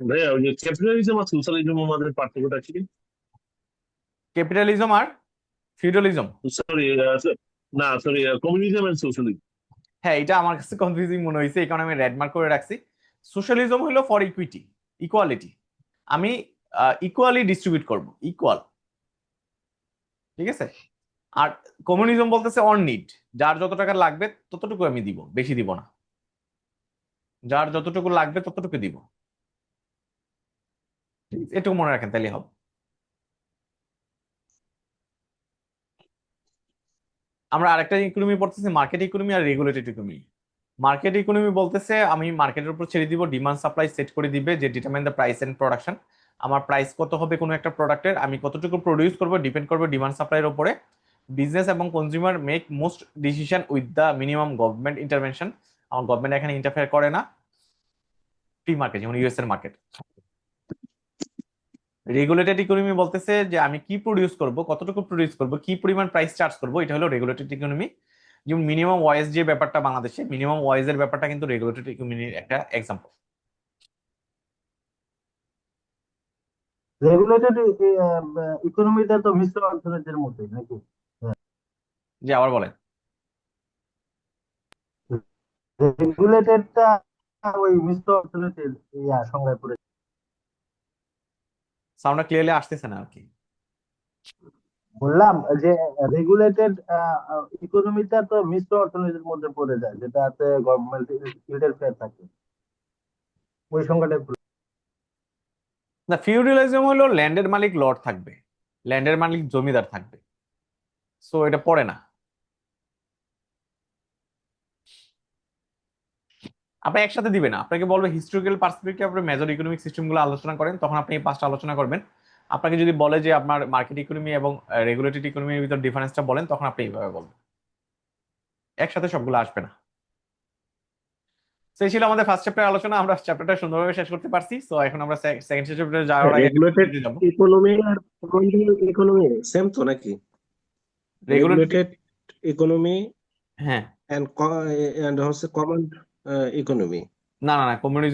ভাইয়া ওই যে ক্যাপিটালিজম আর সোশ্যালিজম আমাদের পার্থক্যটা কি? ক্যাপিটালিজম আর ফিউডালিজম, সরি, না সরি, কমিউনিজম এন্ড সোশ্যালিজম। হ্যাঁ এটা আমার কাছে কনফিউজিং মনে হয়েছে, এই কারণে আমি রেড মার্ক করে রাখছি। সোশ্যালিজম হলো ফর ইকুয়ালিটি, আমি ইকুয়ালি ডিস্ট্রিবিউট করব, ইকুয়াল। ঠিক আছে। আর কমিউনিজম বলতেছে অন নিড, যার যত টাকা লাগবে ততটুকু আমি দিব, বেশি দিব না, যার যতটুকু লাগবে ততটুকু দিব। এটুকু মনে রাখেন তাহলে হবে। আমরা আরেকটা ইকোনমি পড়তেছি, মার্কেট ইকোনমি আর রেগুলেটেড ইকোনমি। মার্কেট ইকোনমি বলতেছে আমি মার্কেটের উপর ছেড়ে দিব, ডিমান্ড সাপ্লাই সেট করে দিবে, যে determine the price and production. আমার প্রাইস কত হবে কোনো একটা প্রোডাক্টের, আমি কতটুকু প্রডিউস করবো ডিপেন্ড করবে ডিমান্ড সাপ্লাইয়ের উপরে। বিজনেস এবং consumer make most decision with the minimum government intervention. আমার গভর্নমেন্ট এখানে ইন্টারফেয়ার করে না। ফ্রি মার্কেট যেমন ইউএস এর মার্কেট। রেগুলেটেড ইকোনমি বলতেছে যে আমি কি প্রডিউস করব, কতটুকু প্রডিউস করব, কি পরিমাণ প্রাইস চার্জ করব, এটা হলো রেগুলেটেড ইকোনমি। যেমন মিনিমাম ওয়াইজ যে ব্যাপারটা বাংলাদেশে, মিনিমাম ওয়াইজ এর ব্যাপারটা কিন্তু রেগুলেটেড ইকোনমির একটা এক্সাম্পল। রেগুলেটেড ইকোনমিটা তো মিশ্র অর্থনীতির মতোই নাকি? যে আবার বলেন। রেগুলেটেডটা ওই মিশ্র অর্থনীতির সংজ্ঞায় পড়ে। সাউন্ডটা ক্লিয়ারলি আসতেছে না আর কি। বললাম যে রেগুলেটেড ইকোনমিটা তো মিশ্র অর্থনীতির মধ্যে পড়ে যায়, যেটাতে গভর্নমেন্ট ইন্টারফেয়ার থাকে, ওই সংজ্ঞাটা না, ফিউডালিজম হলো ল্যান্ডের মালিক লর্ড থাকবে, ল্যান্ডের মালিক জমিদার থাকবে। সো এটা পড়ে না। আপনি একসাথে দিবেন না, আপনাকে বলবে হিস্টোরিক্যাল পার্সপেক্টিভ আপনি মেজর ইকোনমিক সিস্টেম গুলো আলোচনা করেন, তখন আপনি এই 5টা আলোচনা করবেন। আপনাকে যদি বলে যে আপনার মার্কেট ইকোনমি এবং রেগুলেটেড ইকোনমির ভিতর ডিফারেন্সটা বলেন, তখন আপনি এইভাবে বলবেন, একসাথে সবগুলো আসবে না। সেই ছিল আমাদের ফার্স্ট চ্যাপ্টার আলোচনা, আমরা চ্যাপ্টারটা সুন্দরভাবে শেষ করতে পারছি। সো এখন আমরা সেকেন্ড চ্যাপ্টারে যাওয়ার আগে রেগুলেটেড যাব। ইকোনমি আর কমান্ড ইকোনমি সেম তো নাকি? রেগুলেটেড, রেগুলেটেড ইকোনমি হ্যাঁ, এন্ড হচ্ছে কমান্ড ইকোনমি। না না না, কমিউনিজম